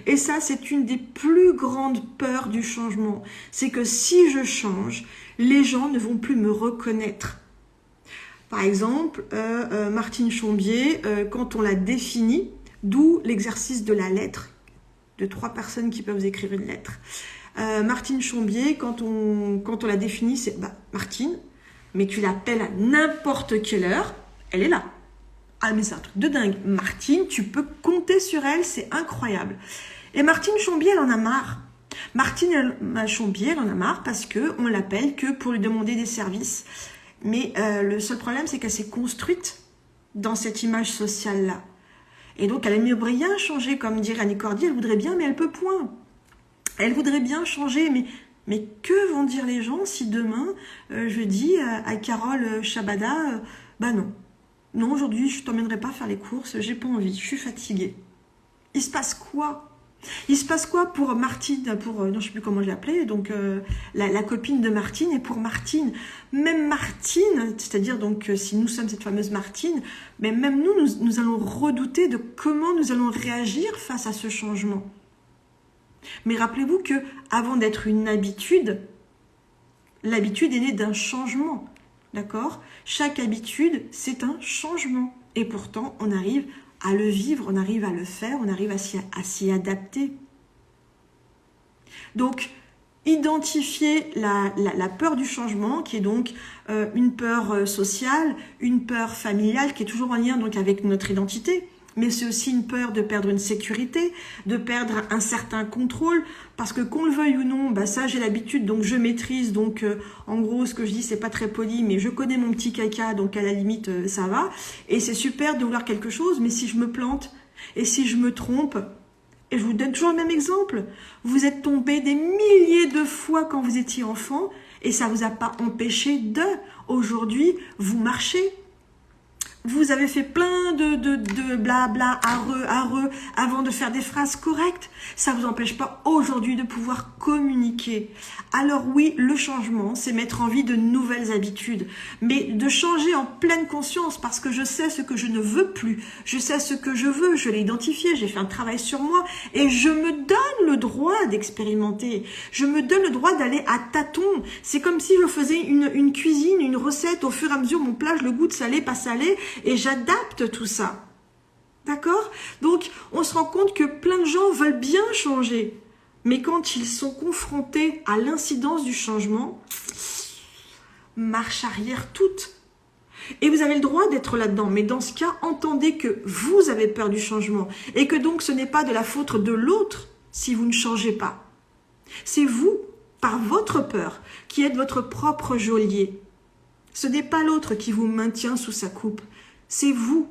Speaker 1: Et ça, c'est une des plus grandes peurs du changement. C'est que si je change, les gens ne vont plus me reconnaître. Par exemple, Martine Chambier, quand on la définit, d'où l'exercice de la lettre, de 3 personnes qui peuvent écrire une lettre. Martine Chambier, quand on la définit, c'est Martine, mais tu l'appelles à n'importe quelle heure, elle est là. Ah mais c'est un truc de dingue. Martine, tu peux compter sur elle, c'est incroyable. Et Martine Chambier, elle en a marre. Martine Chambier, elle en a marre parce qu'on l'appelle que pour lui demander des services. Mais le seul problème, c'est qu'elle s'est construite dans cette image sociale-là. Et donc, elle aimerait bien changer, comme dirait Annie Cordy, elle voudrait bien, mais elle peut point. Elle voudrait bien changer, mais que vont dire les gens si demain, je dis à Carole Chabada, non, aujourd'hui, je ne t'emmènerai pas faire les courses, j'ai pas envie, je suis fatiguée. Il se passe quoi? Il se passe quoi pour Martine, non, je ne sais plus comment je l'appelais, donc la copine de Martine, et pour Martine, même Martine, c'est-à-dire donc si nous sommes cette fameuse Martine, mais même nous allons redouter de comment nous allons réagir face à ce changement. Mais rappelez-vous que avant d'être une habitude, l'habitude est née d'un changement, d'accord? Chaque habitude, c'est un changement, et pourtant on arrive à le vivre, on arrive à le faire, on arrive à s'y adapter. Donc, identifier la peur du changement, qui est donc une peur sociale, une peur familiale, qui est toujours en lien donc avec notre identité, mais c'est aussi une peur de perdre une sécurité, de perdre un certain contrôle, parce que qu'on le veuille ou non, ça j'ai l'habitude, donc je maîtrise, donc en gros ce que je dis c'est pas très poli, mais je connais mon petit caca, donc à la limite ça va, et c'est super de vouloir quelque chose, mais si je me plante, et si je me trompe, et je vous donne toujours le même exemple, vous êtes tombé des milliers de fois quand vous étiez enfant, et ça vous a pas empêché aujourd'hui, vous marchez. Vous avez fait plein de blabla, areux, avant de faire des phrases correctes. Ça ne vous empêche pas aujourd'hui de pouvoir communiquer. Alors oui, le changement, c'est mettre en vie de nouvelles habitudes. Mais de changer en pleine conscience, parce que je sais ce que je ne veux plus. Je sais ce que je veux, je l'ai identifié, j'ai fait un travail sur moi. Et je me donne le droit d'expérimenter. Je me donne le droit d'aller à tâtons. C'est comme si je faisais une cuisine, une recette. Au fur et à mesure, mon plat, je le goûte salé, pas salé. Et j'adapte tout ça. D'accord? Donc, on se rend compte que plein de gens veulent bien changer. Mais quand ils sont confrontés à l'incidence du changement, marche arrière toute. Et vous avez le droit d'être là-dedans. Mais dans ce cas, entendez que vous avez peur du changement. Et que donc, ce n'est pas de la faute de l'autre si vous ne changez pas. C'est vous, par votre peur, qui êtes votre propre geôlier. Ce n'est pas l'autre qui vous maintient sous sa coupe. C'est vous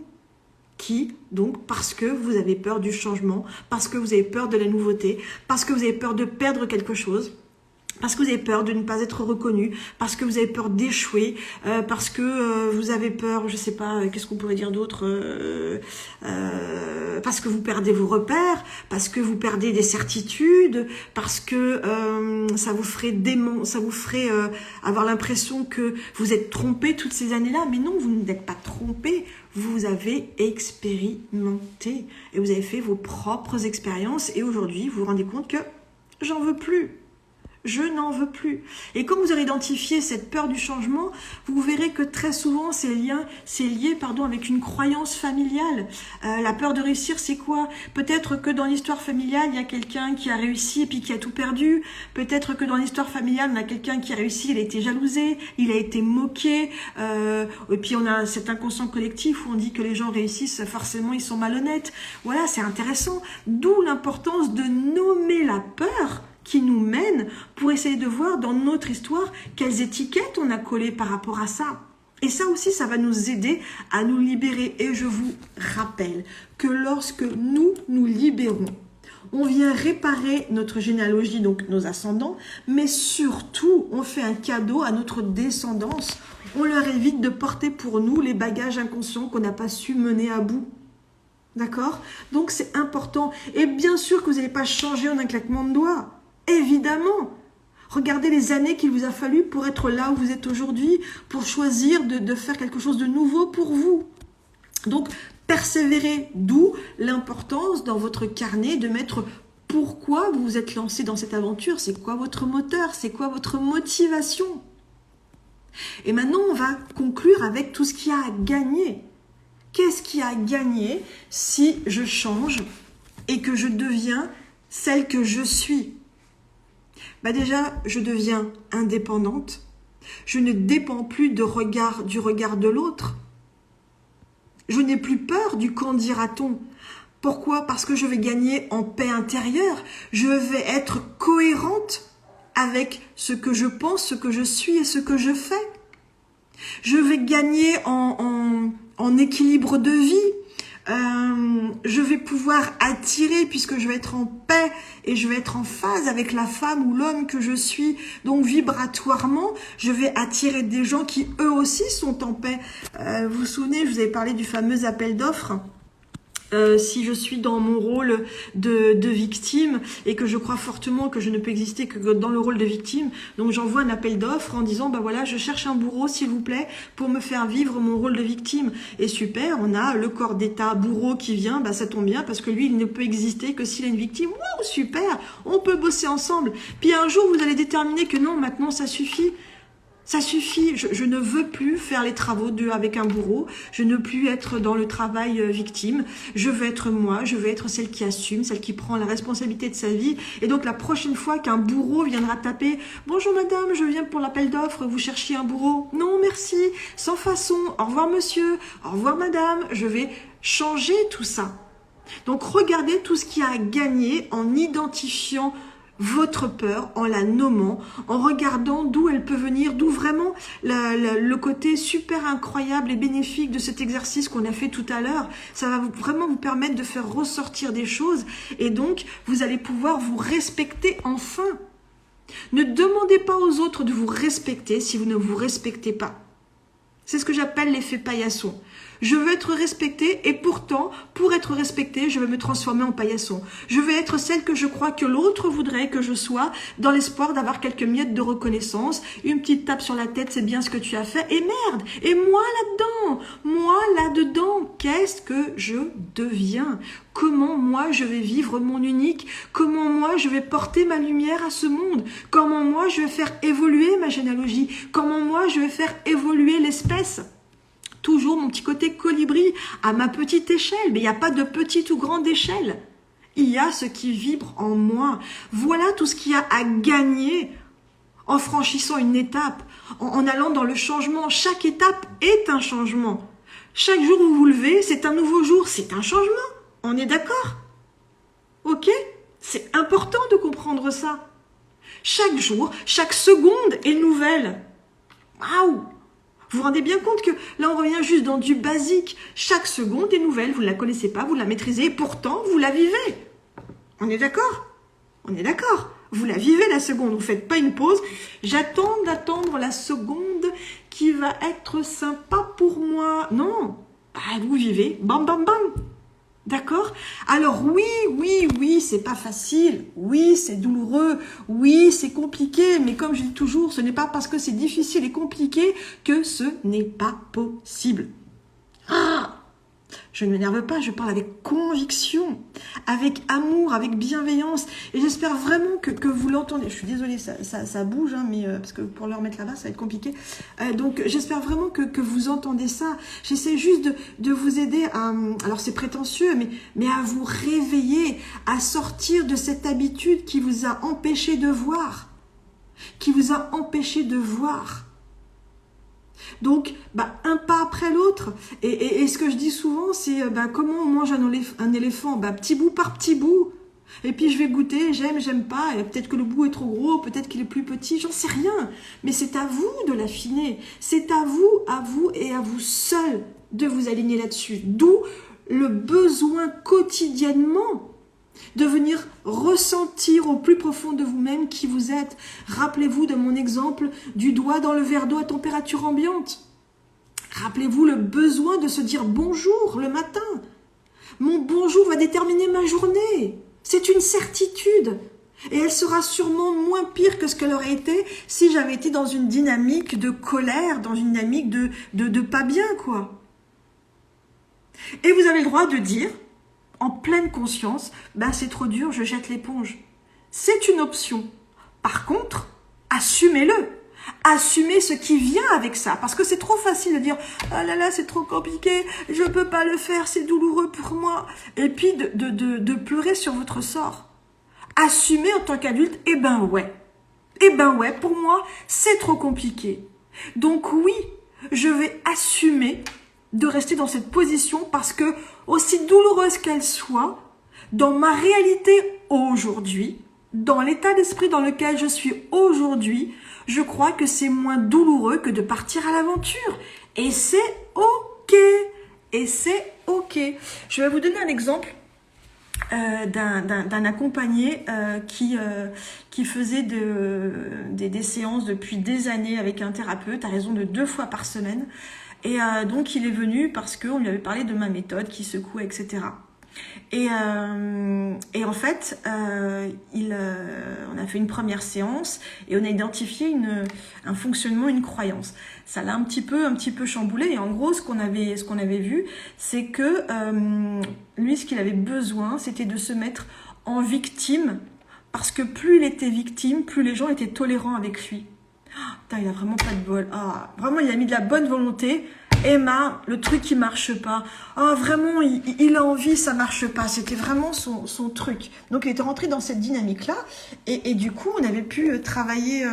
Speaker 1: qui, donc, parce que vous avez peur du changement, parce que vous avez peur de la nouveauté, parce que vous avez peur de perdre quelque chose, Parce que vous avez peur de ne pas être reconnu, parce que vous avez peur d'échouer, parce que vous avez peur, je sais pas, qu'est-ce qu'on pourrait dire d'autre, parce que vous perdez vos repères, parce que vous perdez des certitudes, parce que ça vous ferait avoir l'impression que vous êtes trompé toutes ces années-là. Mais non, vous n'êtes pas trompé, vous avez expérimenté et vous avez fait vos propres expériences et aujourd'hui vous vous rendez compte que j'en veux plus. Je n'en veux plus. Et quand vous aurez identifié cette peur du changement, vous verrez que très souvent c'est lié avec une croyance familiale. La peur de réussir, c'est quoi? Peut-être que dans l'histoire familiale, il y a quelqu'un qui a réussi et puis qui a tout perdu. Peut-être que dans l'histoire familiale, on a quelqu'un qui a réussi, il a été jalousé, il a été moqué. Et puis on a cet inconscient collectif où on dit que les gens réussissent, forcément ils sont malhonnêtes. Voilà, c'est intéressant. D'où l'importance de nommer la peur qui nous mène pour essayer de voir dans notre histoire quelles étiquettes on a collées par rapport à ça. Et ça aussi, ça va nous aider à nous libérer. Et je vous rappelle que lorsque nous nous libérons, on vient réparer notre généalogie, donc nos ascendants, mais surtout, on fait un cadeau à notre descendance. On leur évite de porter pour nous les bagages inconscients qu'on n'a pas su mener à bout. D'accord? Donc c'est important. Et bien sûr que vous n'allez pas changer en un claquement de doigts. Évidemment, regardez les années qu'il vous a fallu pour être là où vous êtes aujourd'hui, pour choisir de faire quelque chose de nouveau pour vous. Donc, persévérez, d'où l'importance dans votre carnet de mettre pourquoi vous vous êtes lancé dans cette aventure, c'est quoi votre moteur, c'est quoi votre motivation. Et maintenant, on va conclure avec tout ce qu'il y a à gagner. Qu'est-ce qu'il y a à gagner si je change et que je deviens celle que je suis? Déjà, je deviens indépendante. Je ne dépends plus du regard de l'autre. Je n'ai plus peur du qu'en dira-t-on. Pourquoi? Parce que je vais gagner en paix intérieure. Je vais être cohérente avec ce que je pense, ce que je suis et ce que je fais. Je vais gagner en équilibre de vie. Je vais pouvoir attirer puisque je vais être en paix et je vais être en phase avec la femme ou l'homme que je suis. Donc vibratoirement, je vais attirer des gens qui eux aussi sont en paix. Vous vous souvenez, je vous avais parlé du fameux appel d'offres. Si je suis dans mon rôle de victime et que je crois fortement que je ne peux exister que dans le rôle de victime, donc j'envoie un appel d'offres en disant voilà, je cherche un bourreau s'il vous plaît pour me faire vivre mon rôle de victime. Et super, on a le corps d'état bourreau qui vient, ça tombe bien parce que lui il ne peut exister que s'il est une victime. Wow, super, on peut bosser ensemble. Puis un jour vous allez déterminer que non, maintenant ça suffit. Ça suffit, je ne veux plus faire les travaux avec un bourreau, je ne veux plus être dans le travail victime, je veux être moi, je veux être celle qui assume, celle qui prend la responsabilité de sa vie. Et donc la prochaine fois qu'un bourreau viendra taper « Bonjour madame, je viens pour l'appel d'offres, vous cherchiez un bourreau ?» « Non, merci, sans façon, au revoir monsieur, au revoir madame », je vais changer tout ça. Donc regardez tout ce qu'il y a à gagner en identifiant votre peur, en la nommant, en regardant d'où elle peut venir, d'où vraiment le côté super incroyable et bénéfique de cet exercice qu'on a fait tout à l'heure. Ça va vraiment vous permettre de faire ressortir des choses et donc vous allez pouvoir vous respecter enfin. Ne demandez pas aux autres de vous respecter si vous ne vous respectez pas. C'est ce que j'appelle l'effet paillasson. Je veux être respectée et pourtant, pour être respectée, je vais me transformer en paillasson. Je vais être celle que je crois que l'autre voudrait que je sois dans l'espoir d'avoir quelques miettes de reconnaissance. Une petite tape sur la tête, c'est bien ce que tu as fait. Et merde, et moi là-dedans, qu'est-ce que je deviens? Comment moi je vais vivre mon unique? Comment moi je vais porter ma lumière à ce monde? Comment moi je vais faire évoluer ma généalogie? Comment moi je vais faire évoluer l'espèce? Toujours mon petit côté colibri à ma petite échelle. Mais il n'y a pas de petite ou grande échelle. Il y a ce qui vibre en moi. Voilà tout ce qu'il y a à gagner en franchissant une étape, en allant dans le changement. Chaque étape est un changement. Chaque jour où vous vous levez, c'est un nouveau jour, c'est un changement. On est d'accord? Ok? C'est important de comprendre ça. Chaque jour, chaque seconde est nouvelle. Waouh! Vous vous rendez bien compte que là, on revient juste dans du basique. Chaque seconde est nouvelle, vous ne la connaissez pas, vous la maîtrisez, et pourtant, vous la vivez. On est d'accord? On est d'accord. Vous la vivez la seconde, vous faites pas une pause. J'attends d'attendre la seconde qui va être sympa pour moi. Non, bah, vous vivez, bam bam bam. D'accord? Alors oui, c'est pas facile. Oui, c'est douloureux. Oui, c'est compliqué. Mais comme je dis toujours, ce n'est pas parce que c'est difficile et compliqué que ce n'est pas possible. Ah! Je ne m'énerve pas, je parle avec conviction, avec amour, avec bienveillance. Et j'espère vraiment que vous l'entendez. Je suis désolée, ça bouge, hein, mais parce que pour le remettre là-bas, ça va être compliqué. Donc j'espère vraiment que vous entendez ça. J'essaie juste de vous aider à... Alors c'est prétentieux, mais à vous réveiller, à sortir de cette habitude qui vous a empêché de voir. Qui vous a empêché de voir. Donc, un pas après l'autre. Et ce que je dis souvent, c'est comment on mange un éléphant, petit bout par petit bout. Et puis je vais goûter, j'aime pas. Et peut-être que le bout est trop gros, peut-être qu'il est plus petit, j'en sais rien. Mais c'est à vous de l'affiner. C'est à vous et à vous seul de vous aligner là-dessus. D'où le besoin quotidiennement de venir ressentir au plus profond de vous-même qui vous êtes. Rappelez-vous de mon exemple du doigt dans le verre d'eau à température ambiante. Rappelez-vous le besoin de se dire bonjour le matin. Mon bonjour va déterminer ma journée. C'est une certitude. Et elle sera sûrement moins pire que ce qu'elle aurait été si j'avais été dans une dynamique de colère, dans une dynamique de pas bien, quoi. Et vous avez le droit de dire, en pleine conscience, c'est trop dur, je jette l'éponge. C'est une option. Par contre, assumez-le. Assumez ce qui vient avec ça. Parce que c'est trop facile de dire « Ah là là, c'est trop compliqué, je ne peux pas le faire, c'est douloureux pour moi. » Et puis de pleurer sur votre sort. Assumez en tant qu'adulte, ouais, pour moi, c'est trop compliqué. Donc oui, je vais assumer de rester dans cette position parce que, aussi douloureuse qu'elle soit, dans ma réalité aujourd'hui, dans l'état d'esprit dans lequel je suis aujourd'hui, je crois que c'est moins douloureux que de partir à l'aventure. Et c'est OK. Et c'est OK. Je vais vous donner un exemple d'un accompagné qui faisait des séances depuis des années avec un thérapeute à raison de 2 fois par semaine. Et donc, il est venu parce qu'on lui avait parlé de ma méthode qui secouait, etc. Et en fait, on a fait une première séance et on a identifié un fonctionnement, une croyance. Ça l'a un petit peu chamboulé. Et en gros, ce qu'on avait vu, c'est que lui, ce qu'il avait besoin, c'était de se mettre en victime parce que plus il était victime, plus les gens étaient tolérants avec lui. Putain, il a vraiment pas de bol. Vraiment, il a mis de la bonne volonté. Emma, le truc qui marche pas. Vraiment, il a envie, ça marche pas. C'était vraiment son truc. Donc, il était rentré dans cette dynamique-là. Et du coup, on avait pu travailler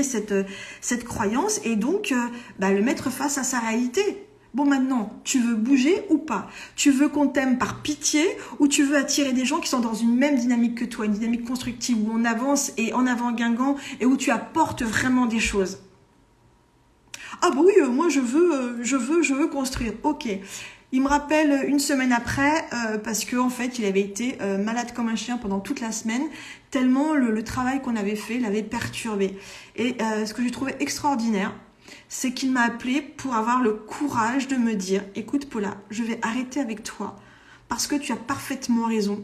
Speaker 1: cette croyance et donc le mettre face à sa réalité. Bon, maintenant, tu veux bouger ou pas? Tu veux qu'on t'aime par pitié ou tu veux attirer des gens qui sont dans une même dynamique que toi, une dynamique constructive où on avance et en avant Guingamp et où tu apportes vraiment des choses? Oui, moi je veux construire. Ok. Il me rappelle une semaine après parce que en fait il avait été malade comme un chien pendant toute la semaine tellement le travail qu'on avait fait l'avait perturbé. Et ce que j'ai trouvé extraordinaire, c'est qu'il m'a appelé pour avoir le courage de me dire « Écoute Paula, je vais arrêter avec toi parce que tu as parfaitement raison.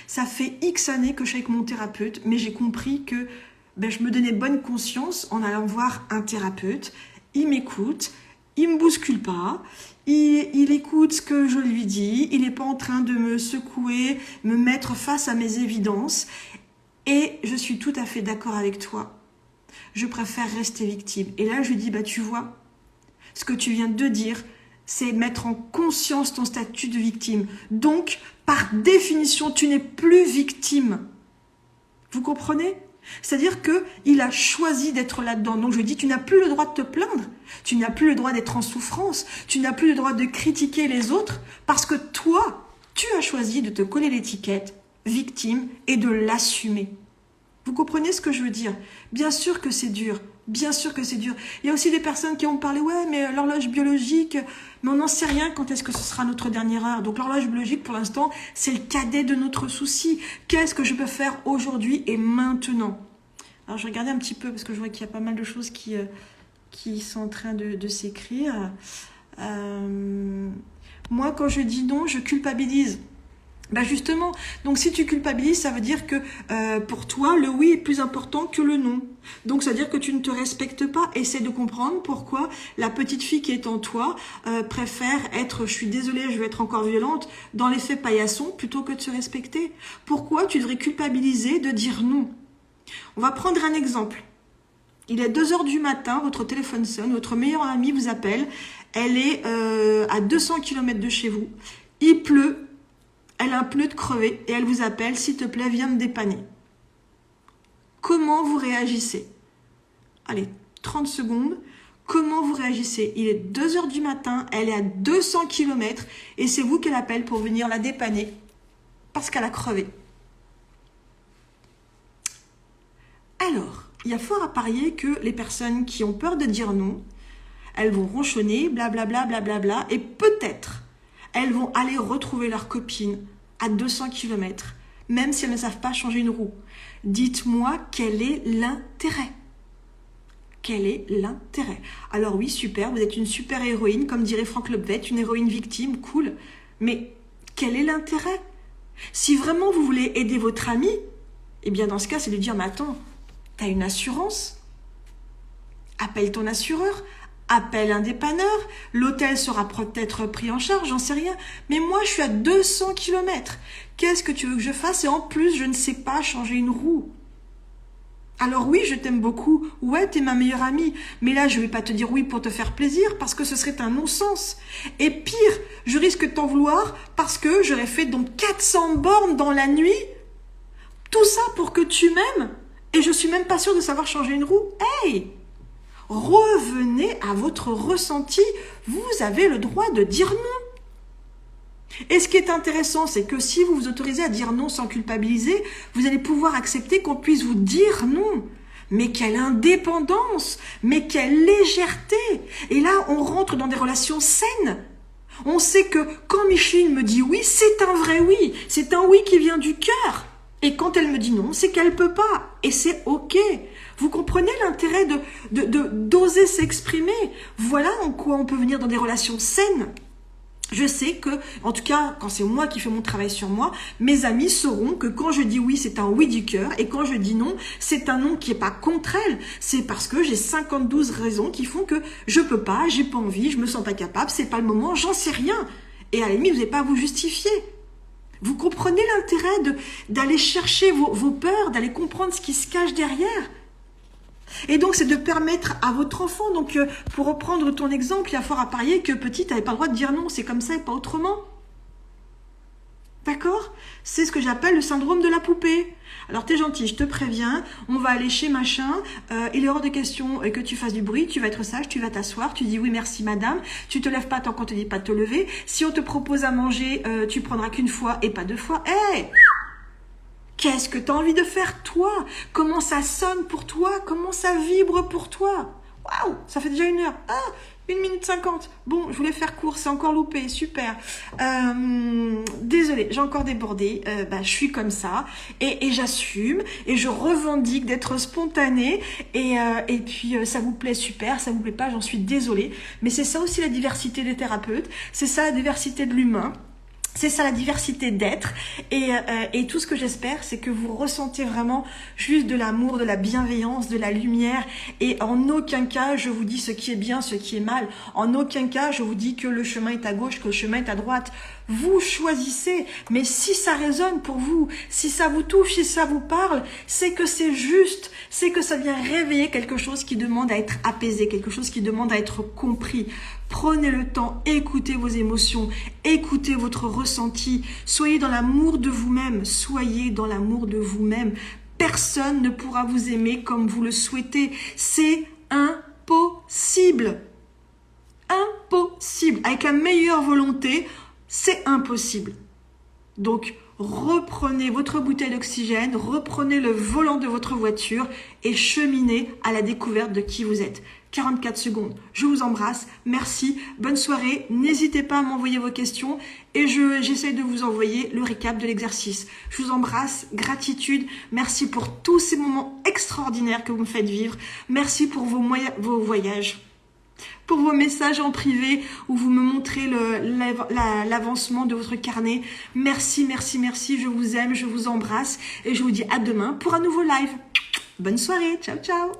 Speaker 1: Ça fait X années que je suis avec mon thérapeute, mais j'ai compris que je me donnais bonne conscience en allant voir un thérapeute. Il m'écoute, il me bouscule pas, il écoute ce que je lui dis, il n'est pas en train de me secouer, me mettre face à mes évidences. Et je suis tout à fait d'accord avec toi. Je préfère rester victime. » Et là, je lui dis, tu vois, ce que tu viens de dire, c'est mettre en conscience ton statut de victime. Donc, par définition, tu n'es plus victime. Vous comprenez ? C'est-à-dire qu'il a choisi d'être là-dedans. Donc, je lui dis, tu n'as plus le droit de te plaindre. Tu n'as plus le droit d'être en souffrance. Tu n'as plus le droit de critiquer les autres parce que toi, tu as choisi de te coller l'étiquette victime et de l'assumer. Vous comprenez ce que je veux dire? Bien sûr que c'est dur. Bien sûr que c'est dur. Il y a aussi des personnes qui vont parler, ouais, mais l'horloge biologique, mais on n'en sait rien quand est-ce que ce sera notre dernière heure. Donc l'horloge biologique, pour l'instant, c'est le cadet de notre souci. Qu'est-ce que je peux faire aujourd'hui et maintenant? Alors je regardais un petit peu, parce que je vois qu'il y a pas mal de choses qui sont en train de s'écrire. Moi, quand je dis non, je culpabilise. Bah justement, donc si tu culpabilises, ça veut dire que pour toi, le oui est plus important que le non. Donc ça veut dire que tu ne te respectes pas. Essaie de comprendre pourquoi la petite fille qui est en toi préfère être, je suis désolée, je vais être encore violente, dans l'effet paillasson plutôt que de se respecter. Pourquoi tu devrais culpabiliser de dire non? On va prendre un exemple. Il est 2h du matin, votre téléphone sonne, votre meilleure amie vous appelle, elle est à 200 km de chez vous, il pleut, elle a un pneu de crevé et elle vous appelle, s'il te plaît, viens me dépanner. Comment vous réagissez? Allez, 30 secondes. Comment vous réagissez? Il est 2h du matin, elle est à 200 km et c'est vous qu'elle appelle pour venir la dépanner parce qu'elle a crevé. Alors, il y a fort à parier que les personnes qui ont peur de dire non, elles vont ronchonner, blablabla, blablabla, et peut-être, elles vont aller retrouver leur copine à 200 km, même si elles ne savent pas changer une roue. Dites-moi quel est l'intérêt. Quel est l'intérêt? Alors oui, super, vous êtes une super héroïne, comme dirait Franck Lebvet, une héroïne victime, cool, mais quel est l'intérêt? Si vraiment vous voulez aider votre ami, eh bien dans ce cas, c'est de lui dire, mais attends, t'as une assurance? Appelle ton assureur, appelle un dépanneur, l'hôtel sera peut-être pris en charge, j'en sais rien. Mais moi, je suis à 200 km. Qu'est-ce que tu veux que je fasse? Et en plus, je ne sais pas changer une roue. Alors oui, je t'aime beaucoup. Ouais, t'es ma meilleure amie. Mais là, je vais pas te dire oui pour te faire plaisir parce que ce serait un non-sens. Et pire, je risque de t'en vouloir parce que j'aurais fait donc 400 bornes dans la nuit. Tout ça pour que tu m'aimes. Et je suis même pas sûre de savoir changer une roue. Hey! Revenez à votre ressenti. Vous avez le droit de dire non. Et ce qui est intéressant, c'est que si vous vous autorisez à dire non sans culpabiliser, vous allez pouvoir accepter qu'on puisse vous dire non. Mais quelle indépendance, mais quelle légèreté. Et là, on rentre dans des relations saines. On sait que quand Micheline me dit oui, c'est un vrai oui. C'est un oui qui vient du cœur. Et quand elle me dit non, c'est qu'elle peut pas. Et c'est ok. Vous comprenez l'intérêt d'oser s'exprimer. Voilà en quoi on peut venir dans des relations saines. Je sais que, en tout cas, quand c'est moi qui fais mon travail sur moi, mes amis sauront que quand je dis oui, c'est un oui du cœur. Et quand je dis non, c'est un non qui n'est pas contre elles. C'est parce que j'ai 52 raisons qui font que je peux pas, j'ai pas envie, je me sens pas capable, c'est pas le moment, j'en sais rien. Et à la limite, vous n'avez pas à vous justifier. Vous comprenez l'intérêt d'aller chercher vos peurs, d'aller comprendre ce qui se cache derrière. Et donc, c'est de permettre à votre enfant, donc pour reprendre ton exemple, il y a fort à parier que petit, tu n'avais pas le droit de dire non, c'est comme ça et pas autrement. D'accord? C'est ce que j'appelle le syndrome de la poupée. Alors, t'es gentil, je te préviens, on va aller chez machin, il est hors de question que tu fasses du bruit, tu vas être sage, tu vas t'asseoir, tu dis oui merci madame, tu te lèves pas tant qu'on te dit pas de te lever, si on te propose à manger, tu prendras qu'une fois et pas deux fois. Hey! Qu'est-ce que tu as envie de faire, toi? Comment ça sonne pour toi? Comment ça vibre pour toi? Waouh, ça fait déjà 1 heure. Ah, 1 minute 50. Bon, je voulais faire court, c'est encore loupé, super. Désolée, j'ai encore débordé. Je suis comme ça et j'assume et je revendique d'être spontanée et puis ça vous plaît, super, ça vous plaît pas, j'en suis désolée. Mais c'est ça aussi la diversité des thérapeutes, c'est ça la diversité de l'humain. C'est ça la diversité d'être et tout ce que j'espère, c'est que vous ressentez vraiment juste de l'amour, de la bienveillance, de la lumière et en aucun cas je vous dis ce qui est bien, ce qui est mal. En aucun cas je vous dis que le chemin est à gauche, que le chemin est à droite. Vous choisissez, mais si ça résonne pour vous, si ça vous touche, si ça vous parle, c'est que c'est juste, c'est que ça vient réveiller quelque chose qui demande à être apaisé, quelque chose qui demande à être compris. Prenez le temps, écoutez vos émotions, écoutez votre ressenti, soyez dans l'amour de vous-même, soyez dans l'amour de vous-même. Personne ne pourra vous aimer comme vous le souhaitez, c'est impossible. Impossible, avec la meilleure volonté, c'est impossible. Donc, reprenez votre bouteille d'oxygène, reprenez le volant de votre voiture et cheminez à la découverte de qui vous êtes. 44 secondes. Je vous embrasse. Merci. Bonne soirée. N'hésitez pas à m'envoyer vos questions et j'essaie de vous envoyer le récap de l'exercice. Je vous embrasse. Gratitude. Merci pour tous ces moments extraordinaires que vous me faites vivre. Merci pour vos voyages. Pour vos messages en privé où vous me montrez l'avancement de votre carnet. Merci, merci, merci. Je vous aime, je vous embrasse et je vous dis à demain pour un nouveau live. Bonne soirée. Ciao, ciao.